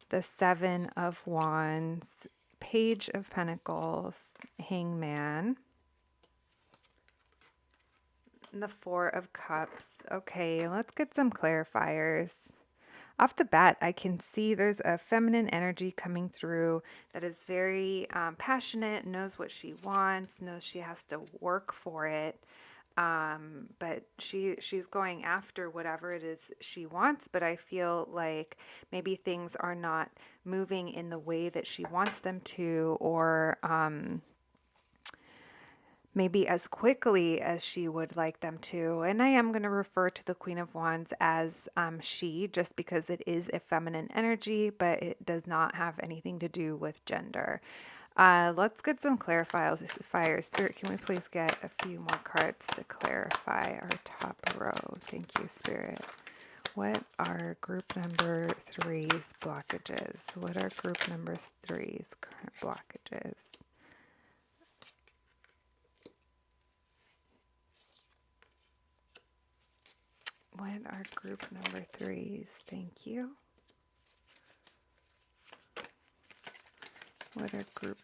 the Seven of Wands, Page of Pentacles, Hangman, and the Four of Cups. Okay, let's get some clarifiers. Off the bat, I can see there's a feminine energy coming through that is very passionate, knows what she wants, knows she has to work for it. But she's going after whatever it is she wants, but I feel like maybe things are not moving in the way that she wants them to, or maybe as quickly as she would like them to. And I am going to refer to the Queen of Wands as she, just because it is a feminine energy, but it does not have anything to do with gender. Let's get some clarifiers. Spirit, can we please get a few more cards to clarify our top row? Thank you, Spirit. What are group number 3's blockages? What are group number 3's current blockages? What are group number 3's? Thank you. What are group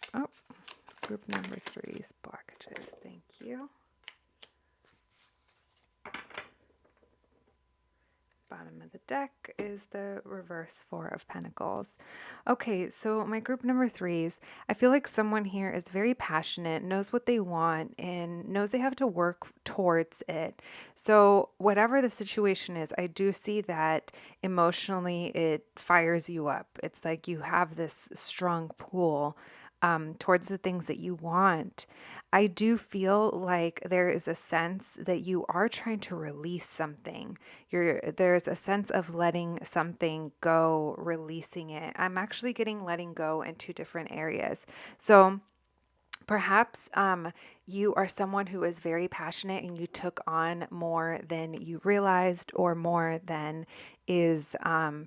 number 3's blockages? Thank you. Bottom of the deck is the reverse Four of Pentacles. Okay, so my group number 3's, I feel like someone here is very passionate, knows what they want, and knows they have to work towards it. So whatever the situation is, I do see that emotionally it fires you up. It's like you have this strong pull towards the things that you want. I do feel like there is a sense that you are trying to release something. There's a sense of letting something go, releasing it. I'm actually getting letting go in two different areas. So perhaps you are someone who is very passionate and you took on more than you realized, or more than is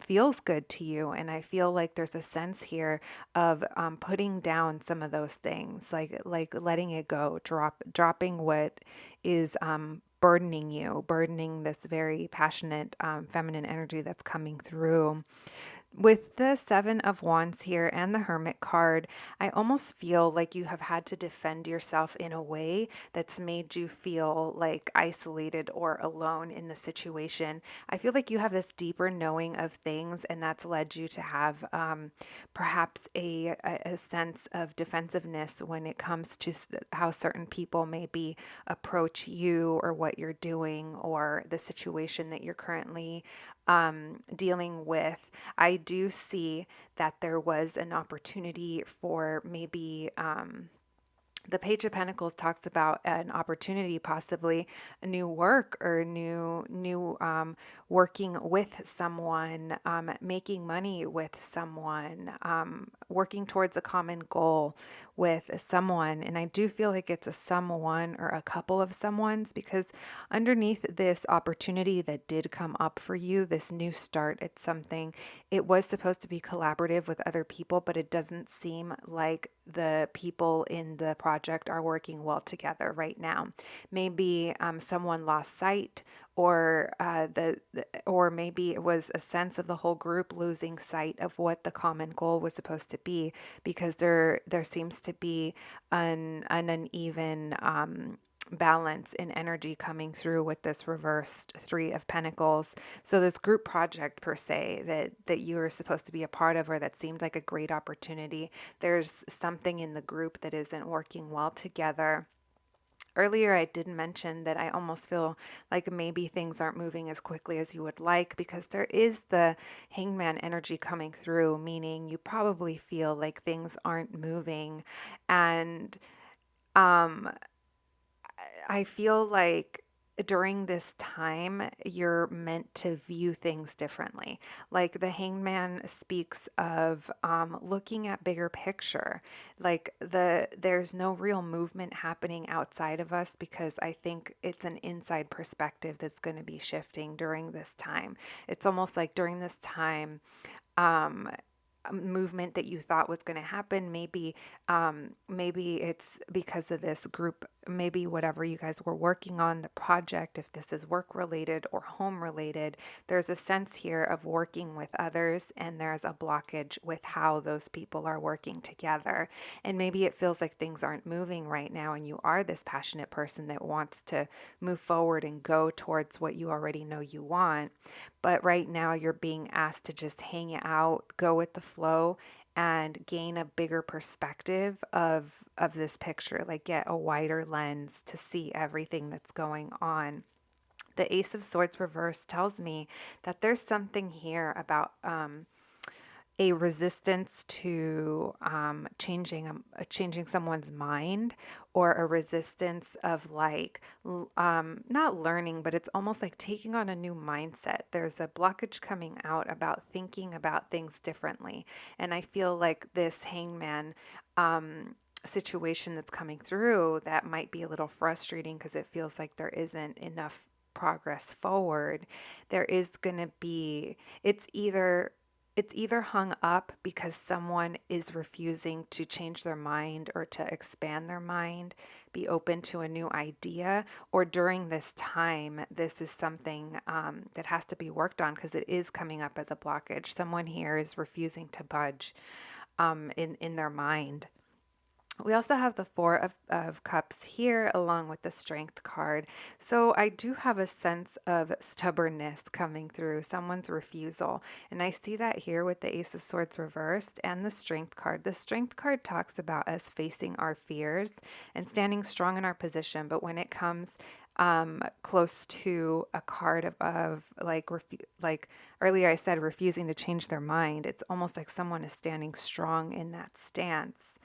feels good to you. And I feel like there's a sense here of putting down some of those things, like letting it go, dropping what is burdening this very passionate feminine energy that's coming through. With the Seven of Wands here and the Hermit card, I almost feel like you have had to defend yourself in a way that's made you feel like isolated or alone in the situation. I feel like you have this deeper knowing of things, and that's led you to have perhaps a sense of defensiveness when it comes to how certain people maybe approach you or what you're doing or the situation that you're currently dealing with. I do see that there was an opportunity for maybe the Page of Pentacles talks about an opportunity, possibly a new work or new working with someone, making money with someone, working towards a common goal with someone. And I do feel like it's a someone or a couple of someones, because underneath this opportunity that did come up for you, this new start at something, it was supposed to be collaborative with other people, but it doesn't seem like the people in the project are working well together right now. Maybe someone lost sight, or or maybe it was a sense of the whole group losing sight of what the common goal was supposed to be, because there seems to be an uneven balance in energy coming through with this reversed Three of Pentacles. So this group project per se that you were supposed to be a part of, or that seemed like a great opportunity, there's something in the group that isn't working well together. Earlier, I did mention that I almost feel like maybe things aren't moving as quickly as you would like, because there is the hangman energy coming through, meaning you probably feel like things aren't moving. And um, I feel like during this time, you're meant to view things differently. Like the hangman speaks of looking at bigger picture. Like there's no real movement happening outside of us, because I think it's an inside perspective that's going to be shifting during this time. It's almost like during this time, um, movement that you thought was going to happen, maybe it's because of this group, maybe whatever you guys were working on, the project, if this is work related or home related, there's a sense here of working with others, and there's a blockage with how those people are working together. And maybe it feels like things aren't moving right now, and you are this passionate person that wants to move forward and go towards what you already know you want. But right now you're being asked to just hang out, go with the flow, and gain a bigger perspective of this picture, like get a wider lens to see everything that's going on. The Ace of Swords reverse tells me that there's something here about a resistance to changing someone's mind, or a resistance of like not learning, but it's almost like taking on a new mindset. There's a blockage coming out about thinking about things differently, and I feel like this hangman situation that's coming through, that might be a little frustrating, because it feels like there isn't enough progress forward. There is going to be, it's either hung up because someone is refusing to change their mind or to expand their mind, be open to a new idea, or during this time, this is something that has to be worked on, because it is coming up as a blockage. Someone here is refusing to budge in their mind. We also have the Four of Cups here, along with the Strength card. So I do have a sense of stubbornness coming through, someone's refusal. And I see that here with the Ace of Swords reversed and the Strength card. The Strength card talks about us facing our fears and standing strong in our position. But when it comes close to a card of like earlier I said, refusing to change their mind, it's almost like someone is standing strong in that stance.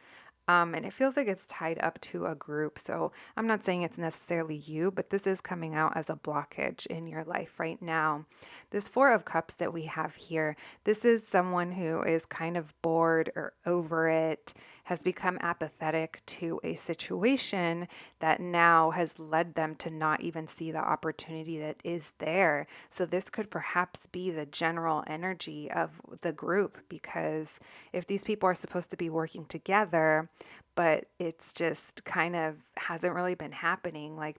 And it feels like it's tied up to a group. So I'm not saying it's necessarily you, but this is coming out as a blockage in your life right now. This Four of Cups that we have here, this is someone who is kind of bored or over it, has become apathetic to a situation that now has led them to not even see the opportunity that is there. So this could perhaps be the general energy of the group, because if these people are supposed to be working together, but it's just kind of hasn't really been happening. Like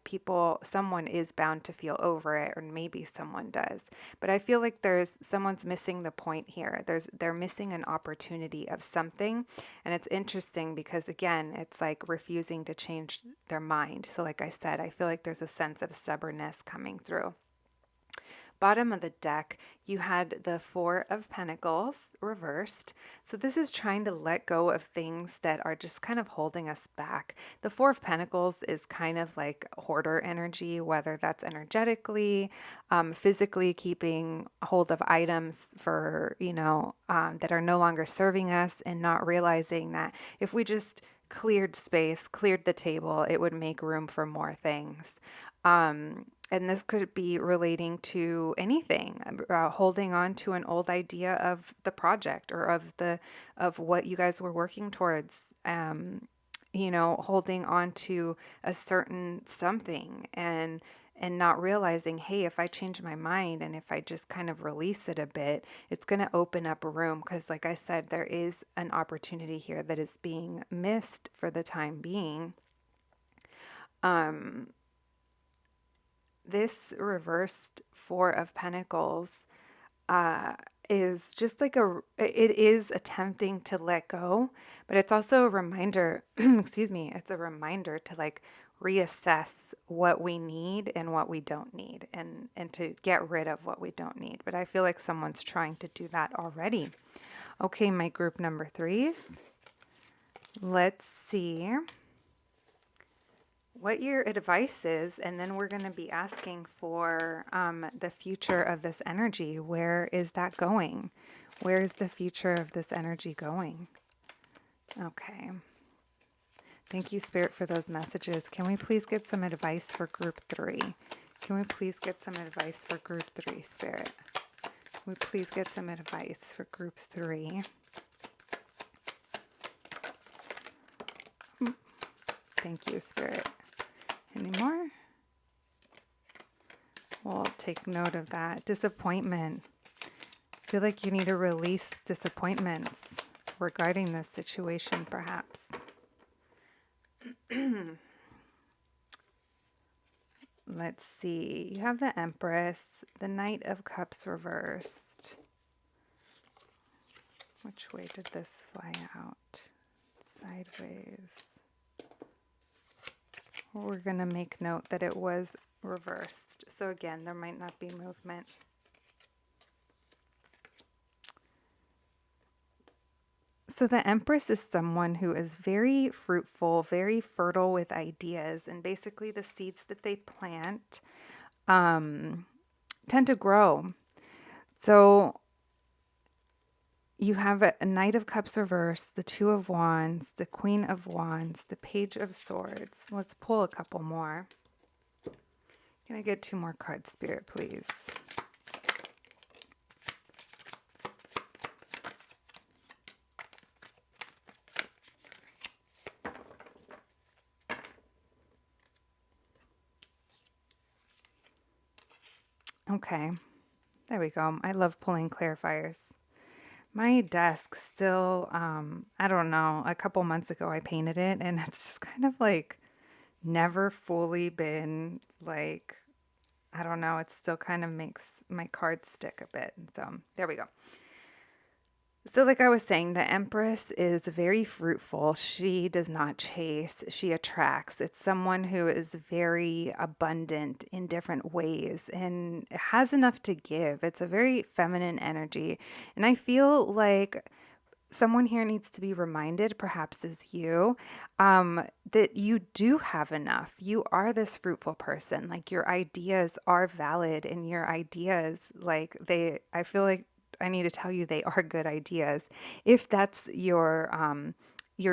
someone is bound to feel over it, or maybe someone does. But I feel like someone's missing the point here. They're missing an opportunity of something. And it's interesting because, again, it's like refusing to change their mind. So like I said, I feel like there's a sense of stubbornness coming through. Bottom of the deck, you had the Four of Pentacles reversed. So this is trying to let go of things that are just kind of holding us back. The Four of Pentacles is kind of like hoarder energy, whether that's energetically, physically keeping hold of items for, that are no longer serving us, and not realizing that if we just cleared space, cleared the table, it would make room for more things. And this could be relating to anything, holding on to an old idea of the project or of what you guys were working towards. Holding on to a certain something and not realizing, hey, if I change my mind and if I just kind of release it a bit, it's going to open up a room. Because like I said, there is an opportunity here that is being missed for the time being. This reversed Four of Pentacles is just like it is attempting to let go, but it's also a reminder, excuse me, it's a reminder to like reassess what we need and what we don't need, and to get rid of what we don't need. But I feel like someone's trying to do that already. Okay, my group number threes. Let's see what your advice is, and then we're going to be asking for the future of this energy. Where is that going? Where is the future of this energy going? Okay. Thank you, Spirit, for those messages. Can we please get some advice for group three? Can we please get some advice for group three, Spirit? Can we please get some advice for group three? Thank you, Spirit. Any more? We'll take note of that. Disappointment. I feel like you need to release disappointments regarding this situation, perhaps. Let's see. You have the Empress, the Knight of Cups reversed. Which way did this fly out? Sideways. We're going to make note that it was reversed. So again, there might not be movement. So the Empress is someone who is very fruitful, very fertile with ideas, and basically the seeds that they plant tend to grow. So you have a Knight of Cups reversed, the Two of Wands, the Queen of Wands, the Page of Swords. Let's pull a couple more. Can I get two more cards, Spirit, please? Okay, there we go. I love pulling clarifiers. My desk still, I don't know, a couple months ago I painted it, and it's just kind of like never fully been like, I don't know, it still kind of makes my cards stick a bit. So there we go. So like I was saying, the Empress is very fruitful. She does not chase, she attracts. It's someone who is very abundant in different ways and has enough to give. It's a very feminine energy. And I feel like someone here needs to be reminded, perhaps is you, that you do have enough. You are this fruitful person. Like your ideas are valid, and your ideas, I feel like I need to tell you they are good ideas. If that's your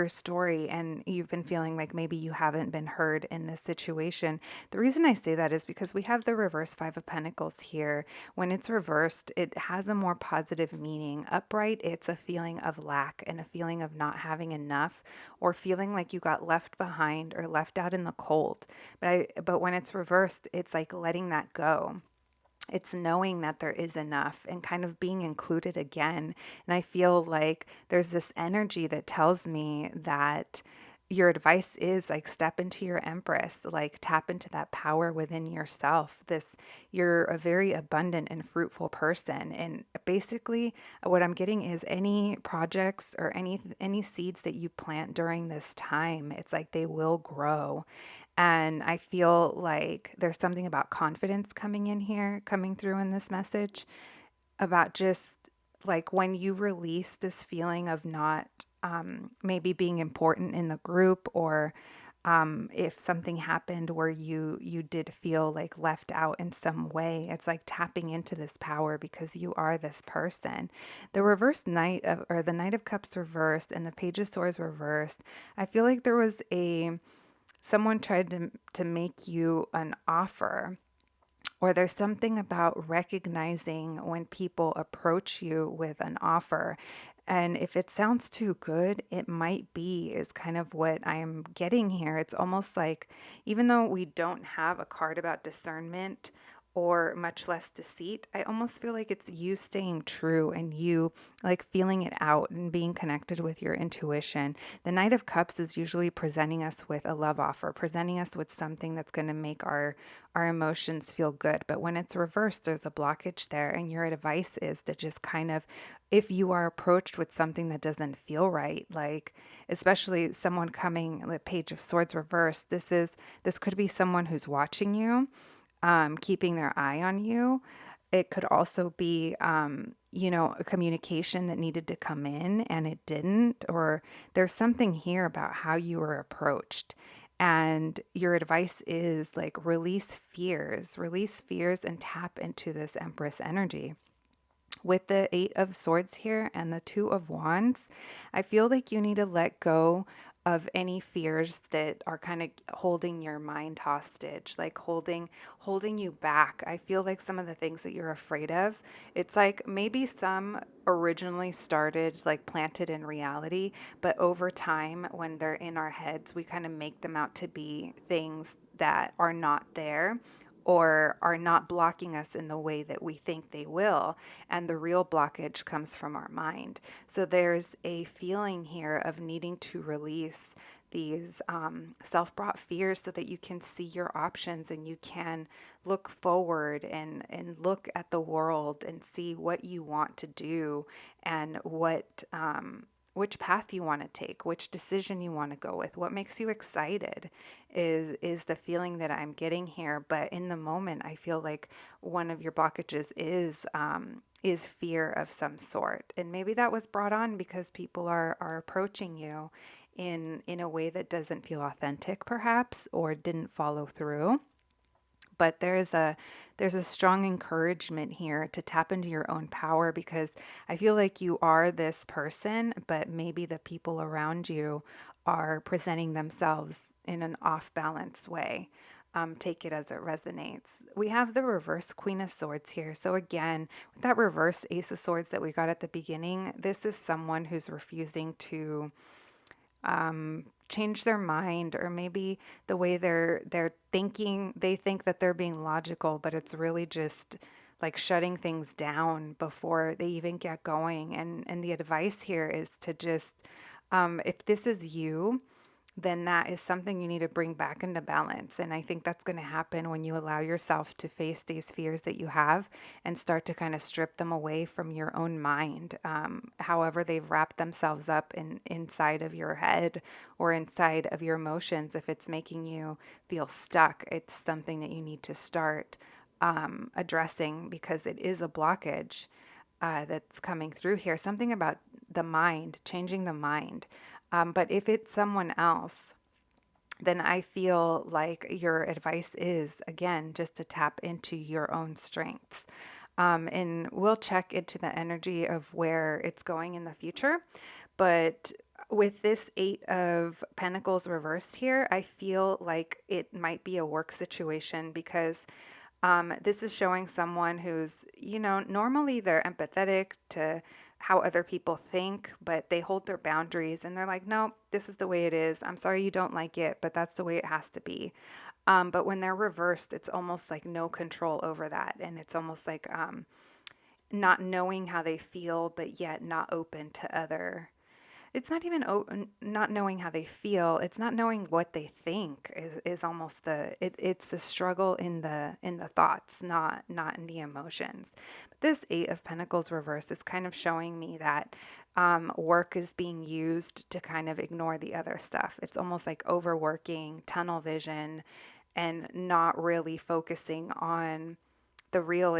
story and you've been feeling like maybe you haven't been heard in this situation, the reason I say that is because we have the reverse Five of Pentacles here. When it's reversed, it has a more positive meaning. Upright, it's a feeling of lack and a feeling of not having enough, or feeling like you got left behind or left out in the cold. But when it's reversed, it's like letting that go. It's knowing that there is enough and kind of being included again. And I feel like there's this energy that tells me that your advice is like step into your Empress, like tap into that power within yourself. You're a very abundant and fruitful person. And basically what I'm getting is any projects or any seeds that you plant during this time, it's like they will grow. And I feel like there's something about confidence coming in here, coming through in this message about just like when you release this feeling of not maybe being important in the group, or if something happened where you did feel like left out in some way, it's like tapping into this power because you are this person. The reverse knight of, or the Knight of Cups reversed and the Page of Swords reversed, I feel like there was a someone tried to make you an offer, or there's something about recognizing when people approach you with an offer. And if it sounds too good, it might be, is kind of what I'm getting here. It's almost like, even though we don't have a card about discernment or much less deceit, I almost feel like it's you staying true and you like feeling it out and being connected with your intuition. The Knight of Cups is usually presenting us with a love offer, presenting us with something that's going to make our emotions feel good. But when it's reversed, there's a blockage there. And your advice is to just kind of, if you are approached with something that doesn't feel right, like especially someone coming, the Page of Swords reversed, this could be someone who's watching you, keeping their eye on you. It could also be, a communication that needed to come in and it didn't, or there's something here about how you were approached. And your advice is like release fears and tap into this Empress energy. With the Eight of Swords here and the Two of Wands, I feel like you need to let go of any fears that are kind of holding your mind hostage, like holding you back. I feel like some of the things that you're afraid of, it's like maybe some originally started like planted in reality, but over time when they're in our heads, we kind of make them out to be things that are not there, or are not blocking us in the way that we think they will. And the real blockage comes from our mind. So there's a feeling here of needing to release these self-brought fears so that you can see your options and you can look forward and look at the world and see what you want to do and which path you want to take, which decision you want to go with, what makes you excited is the feeling that I'm getting here. But in the moment, I feel like one of your blockages is fear of some sort, and maybe that was brought on because people are approaching you in a way that doesn't feel authentic, perhaps, or didn't follow through. But there's a strong encouragement here to tap into your own power, because I feel like you are this person, but maybe the people around you are presenting themselves in an off balance way. Take it as it resonates. We have the reverse Queen of Swords here. So again, with that reverse Ace of Swords that we got at the beginning, this is someone who's refusing to change their mind, or maybe the way they're thinking. They think that they're being logical, but it's really just like shutting things down before they even get going. And the advice here is to just, if this is you, then that is something you need to bring back into balance. And I think that's going to happen when you allow yourself to face these fears that you have and start to kind of strip them away from your own mind. However, they've wrapped themselves up inside of your head or inside of your emotions. If it's making you feel stuck, it's something that you need to start addressing, because it is a blockage that's coming through here. Something about the mind, changing the mind. But if it's someone else, then I feel like your advice is, again, just to tap into your own strengths. And we'll check into the energy of where it's going in the future. But with this Eight of Pentacles reversed here, I feel like it might be a work situation, because this is showing someone who's, normally they're empathetic to how other people think, but they hold their boundaries and they're like, no, this is the way it is. I'm sorry you don't like it, but that's the way it has to be. But when they're reversed, it's almost like no control over that. And it's almost like not knowing how they feel, but yet not open to other. It's not even not knowing how they feel. It's not knowing what they think is almost it's a struggle in the thoughts, not in the emotions. But this Eight of Pentacles reversed is kind of showing me that work is being used to kind of ignore the other stuff. It's almost like overworking, tunnel vision, and not really focusing on the real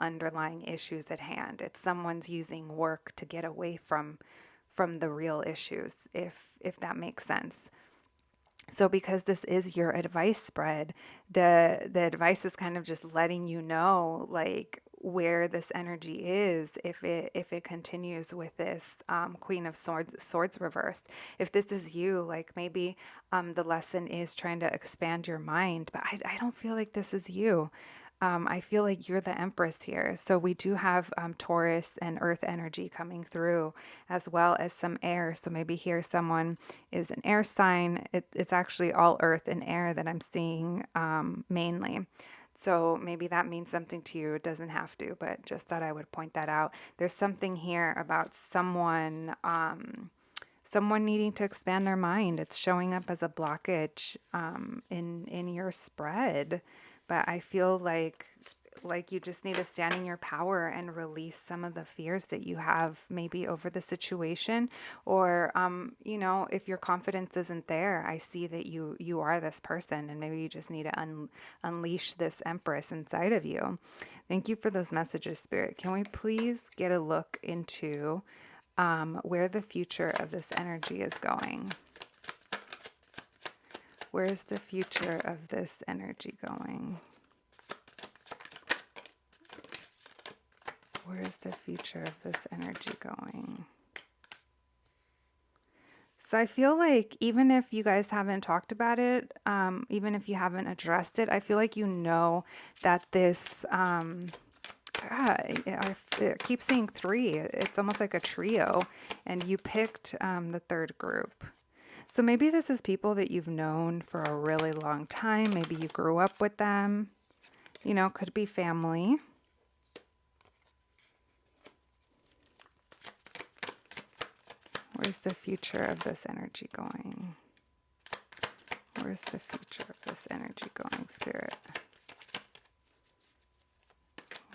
underlying issues at hand. It's someone's using work to get away from the real issues, if that makes sense. So because this is your advice spread, the advice is kind of just letting you know like where this energy is if it continues with this Queen of Swords reversed. If this is you, like maybe the lesson is trying to expand your mind, but I don't feel like this is you. I feel like you're the Empress here. So we do have Taurus and Earth energy coming through, as well as some air. So maybe here someone is an air sign. It's actually all Earth and air that I'm seeing mainly. So maybe that means something to you. It doesn't have to, but just thought I would point that out. There's something here about someone needing to expand their mind. It's showing up as a blockage in your spread. But I feel like you just need to stand in your power and release some of the fears that you have maybe over the situation, or if your confidence isn't there, I see that you are this person, and maybe you just need to unleash this Empress inside of you. Thank you for those messages, Spirit. Can we please get a look into where the future of this energy is going? Where's the future of this energy going? Where's the future of this energy going? So I feel like even if you guys haven't talked about it, even if you haven't addressed it, I feel like you know that this, I keep seeing three. It's almost like a trio, and you picked the third group. So maybe this is people that you've known for a really long time. Maybe you grew up with them. Could be family. Where's the future of this energy going? Where's the future of this energy going, Spirit?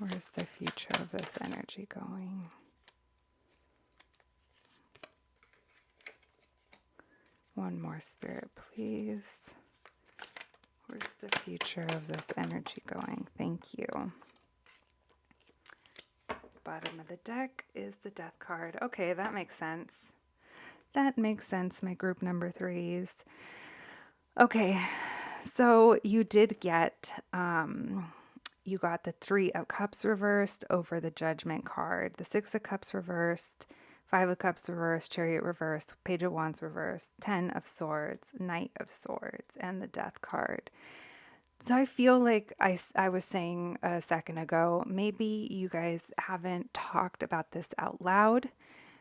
Where's the future of this energy going? One more, Spirit, please. Where's the future of this energy going? Thank you. Bottom of the deck is the Death card. Okay, that makes sense. That makes sense, my group number threes. Okay, so you did get, you got the Three of Cups reversed over the Judgment card, the Six of Cups reversed, Five of Cups reversed, Chariot reversed, Page of Wands reversed, Ten of Swords, Knight of Swords, and the Death card. So I feel like I was saying a second ago, maybe you guys haven't talked about this out loud.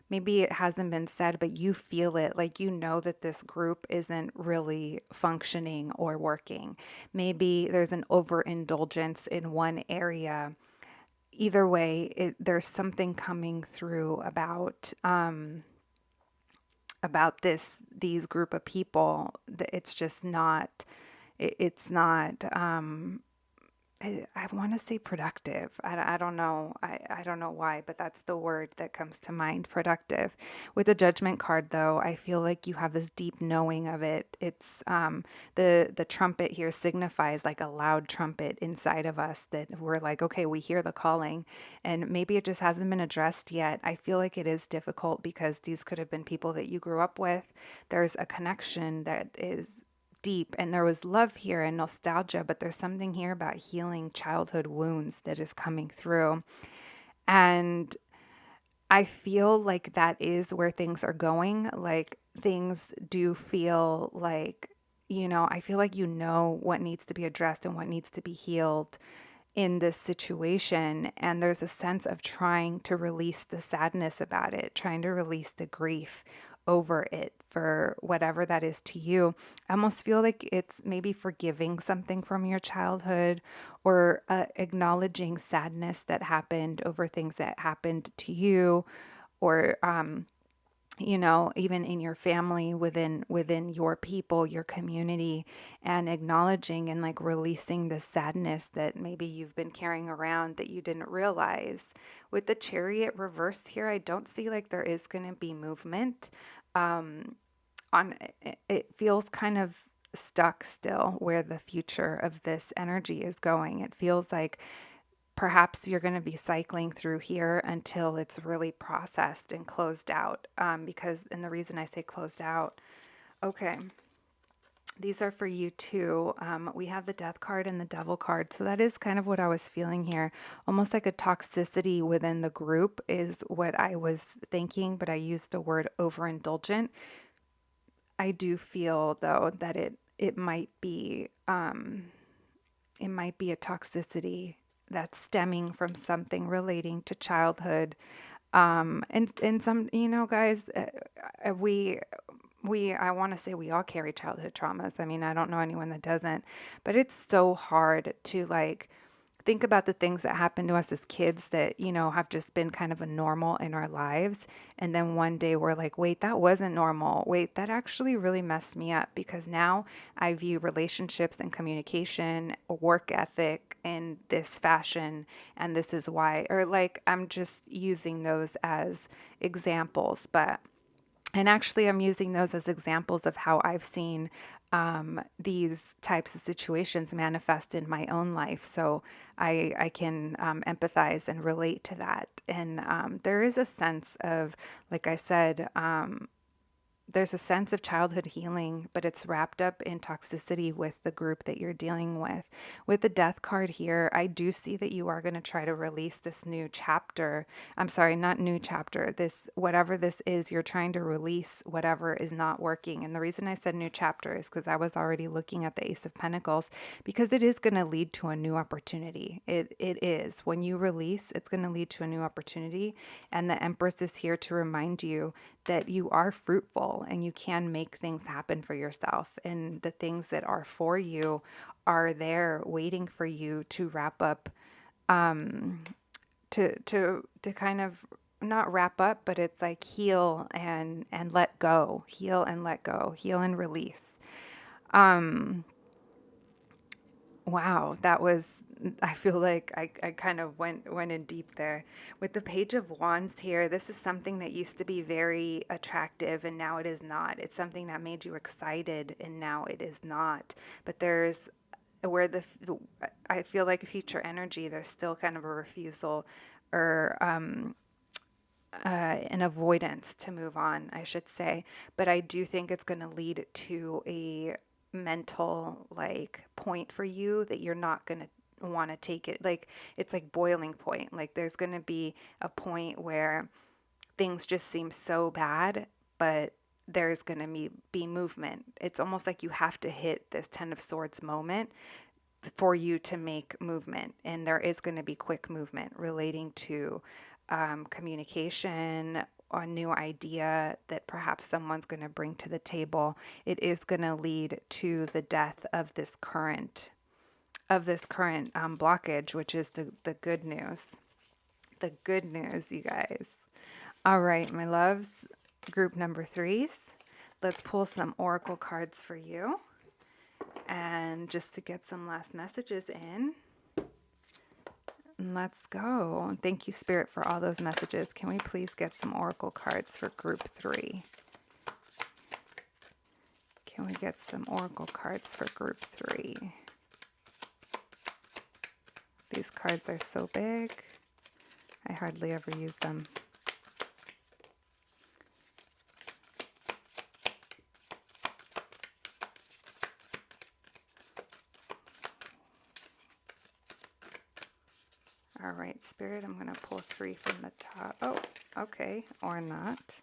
Maybe it hasn't been said, but you feel it, like you know that this group isn't really functioning or working. Maybe there's an overindulgence in one area. Either way, there's something coming through about these group of people. It's just not. It's not. I want to say productive. I don't know. I don't know why, but that's the word that comes to mind, productive. With the Judgment card, though, I feel like you have this deep knowing of it. It's the trumpet here signifies like a loud trumpet inside of us that we're like, okay, we hear the calling, and maybe it just hasn't been addressed yet. I feel like it is difficult because these could have been people that you grew up with. There's a connection that is deep, and there was love here and nostalgia, but there's something here about healing childhood wounds that is coming through. And I feel like that is where things are going. Like things do feel like, I feel like what needs to be addressed and what needs to be healed in this situation. And there's a sense of trying to release the sadness about it, trying to release the grief over it for whatever that is to you. I almost feel like it's maybe forgiving something from your childhood, or acknowledging sadness that happened over things that happened to you, or even in your family, within your people, your community, and acknowledging and like releasing the sadness that maybe you've been carrying around that you didn't realize. With the Chariot reversed here, I don't see like there is going to be movement. On it feels kind of stuck still where the future of this energy is going. It feels like perhaps you're going to be cycling through here until it's really processed and closed out. And the reason I say closed out, okay, these are for you too. We have the Death card and the Devil card. So that is kind of what I was feeling here. Almost like a toxicity within the group is what I was thinking, but I used the word overindulgent. I do feel though that it might be a toxicity that's stemming from something relating to childhood. And some, guys, I want to say we all carry childhood traumas. I mean, I don't know anyone that doesn't, but it's so hard to like think about the things that happened to us as kids that, have just been kind of a normal in our lives. And then one day we're like, wait, that wasn't normal. Wait, that actually really messed me up, because now I view relationships and communication, work ethic in this fashion. And this is why, or like, I'm just using those as examples, and actually, I'm using those as examples of how I've seen these types of situations manifest in my own life. So I can empathize and relate to that. And there is a sense of, like I said, there's a sense of childhood healing, but it's wrapped up in toxicity with the group that you're dealing with. With the Death card here, I do see that you are going to try to release this new chapter. I'm sorry, not new chapter. This, whatever this is, you're trying to release whatever is not working. And the reason I said new chapter is because I was already looking at the Ace of Pentacles, because it is going to lead to a new opportunity. It is. When you release, it's going to lead to a new opportunity. And the Empress is here to remind you that you are fruitful and you can make things happen for yourself. And the things that are for you are there waiting for you to wrap up, to kind of not wrap up, but it's like heal and let go, heal and let go, heal and release. Wow, that was, I feel like I kind of went in deep there. With the Page of Wands here, this is something that used to be very attractive and now it is not. It's something that made you excited and now it is not. But there's where I feel like future energy, there's still kind of a refusal, or an avoidance to move on, I should say. But I do think it's going to lead to a mental like point for you that you're not going to want to take it. Like it's like boiling point. Like there's going to be a point where things just seem so bad, but there's going to be movement. It's almost like you have to hit this 10 of Swords moment for you to make movement. And there is going to be quick movement relating to communication, a new idea that perhaps someone's going to bring to the table. It is going to lead to the death of this current blockage, which is the good news. The good news, you guys. All right, my loves, group number 3s. Let's pull some oracle cards for you. And just to get some last messages in. Let's go. Thank you, Spirit, for all those messages. Can we please get some oracle cards for group 3? Can we get some oracle cards for group 3? These cards are so big. I hardly ever use them. All right, Spirit, I'm going to pull 3 from the top. Oh, okay, or not.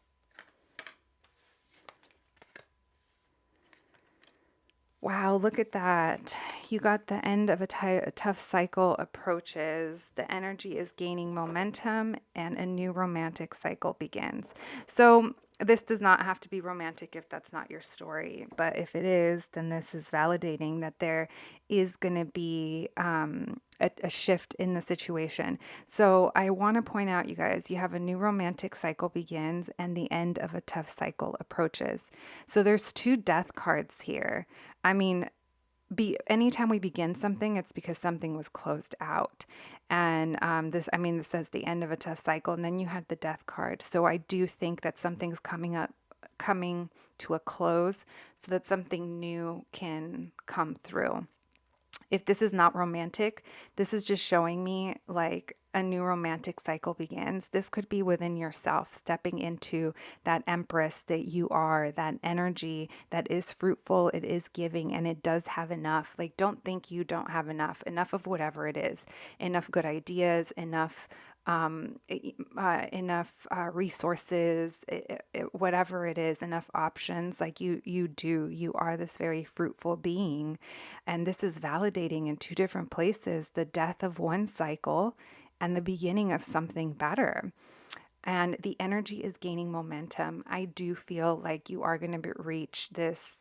Wow, look at that. You got the end of a tough cycle approaches. The energy is gaining momentum and a new romantic cycle begins. So This does not have to be romantic if that's not your story, but if it is, then this is validating that there is going to be a shift in the situation. So I want to point out, you guys, you have a new romantic cycle begins and the end of a tough cycle approaches. So there's two death cards here. I mean, anytime we begin something, it's because something was closed out. And this says the end of a tough cycle, and then you had the death card. So I do think that something's coming to a close so that something new can come through. If this is not romantic, this is just showing me like a new romantic cycle begins. This could be within yourself, stepping into that empress that you are, that energy that is fruitful, it is giving, and it does have enough. Like, don't think you don't have enough of whatever it is, enough good ideas, enough resources, whatever it is, enough options. Like you are this very fruitful being. And this is validating in two different places, the death of one cycle and the beginning of something better. And the energy is gaining momentum. I do feel like you are going to reach this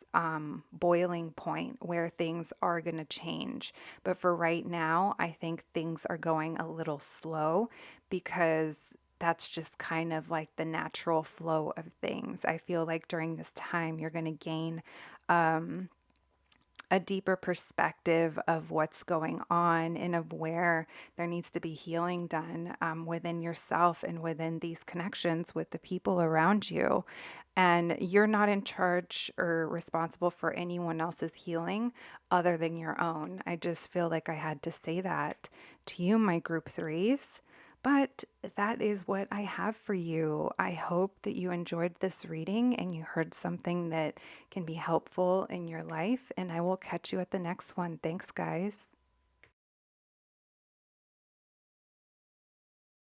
boiling point where things are going to change. But for right now, I think things are going a little slow because that's just kind of like the natural flow of things. I feel like during this time, you're going to gain a deeper perspective of what's going on and of where there needs to be healing done within yourself and within these connections with the people around you. And you're not in charge or responsible for anyone else's healing other than your own. I just feel like I had to say that to you, my group threes. But that is what I have for you. I hope that you enjoyed this reading and you heard something that can be helpful in your life. And I will catch you at the next one. Thanks, guys.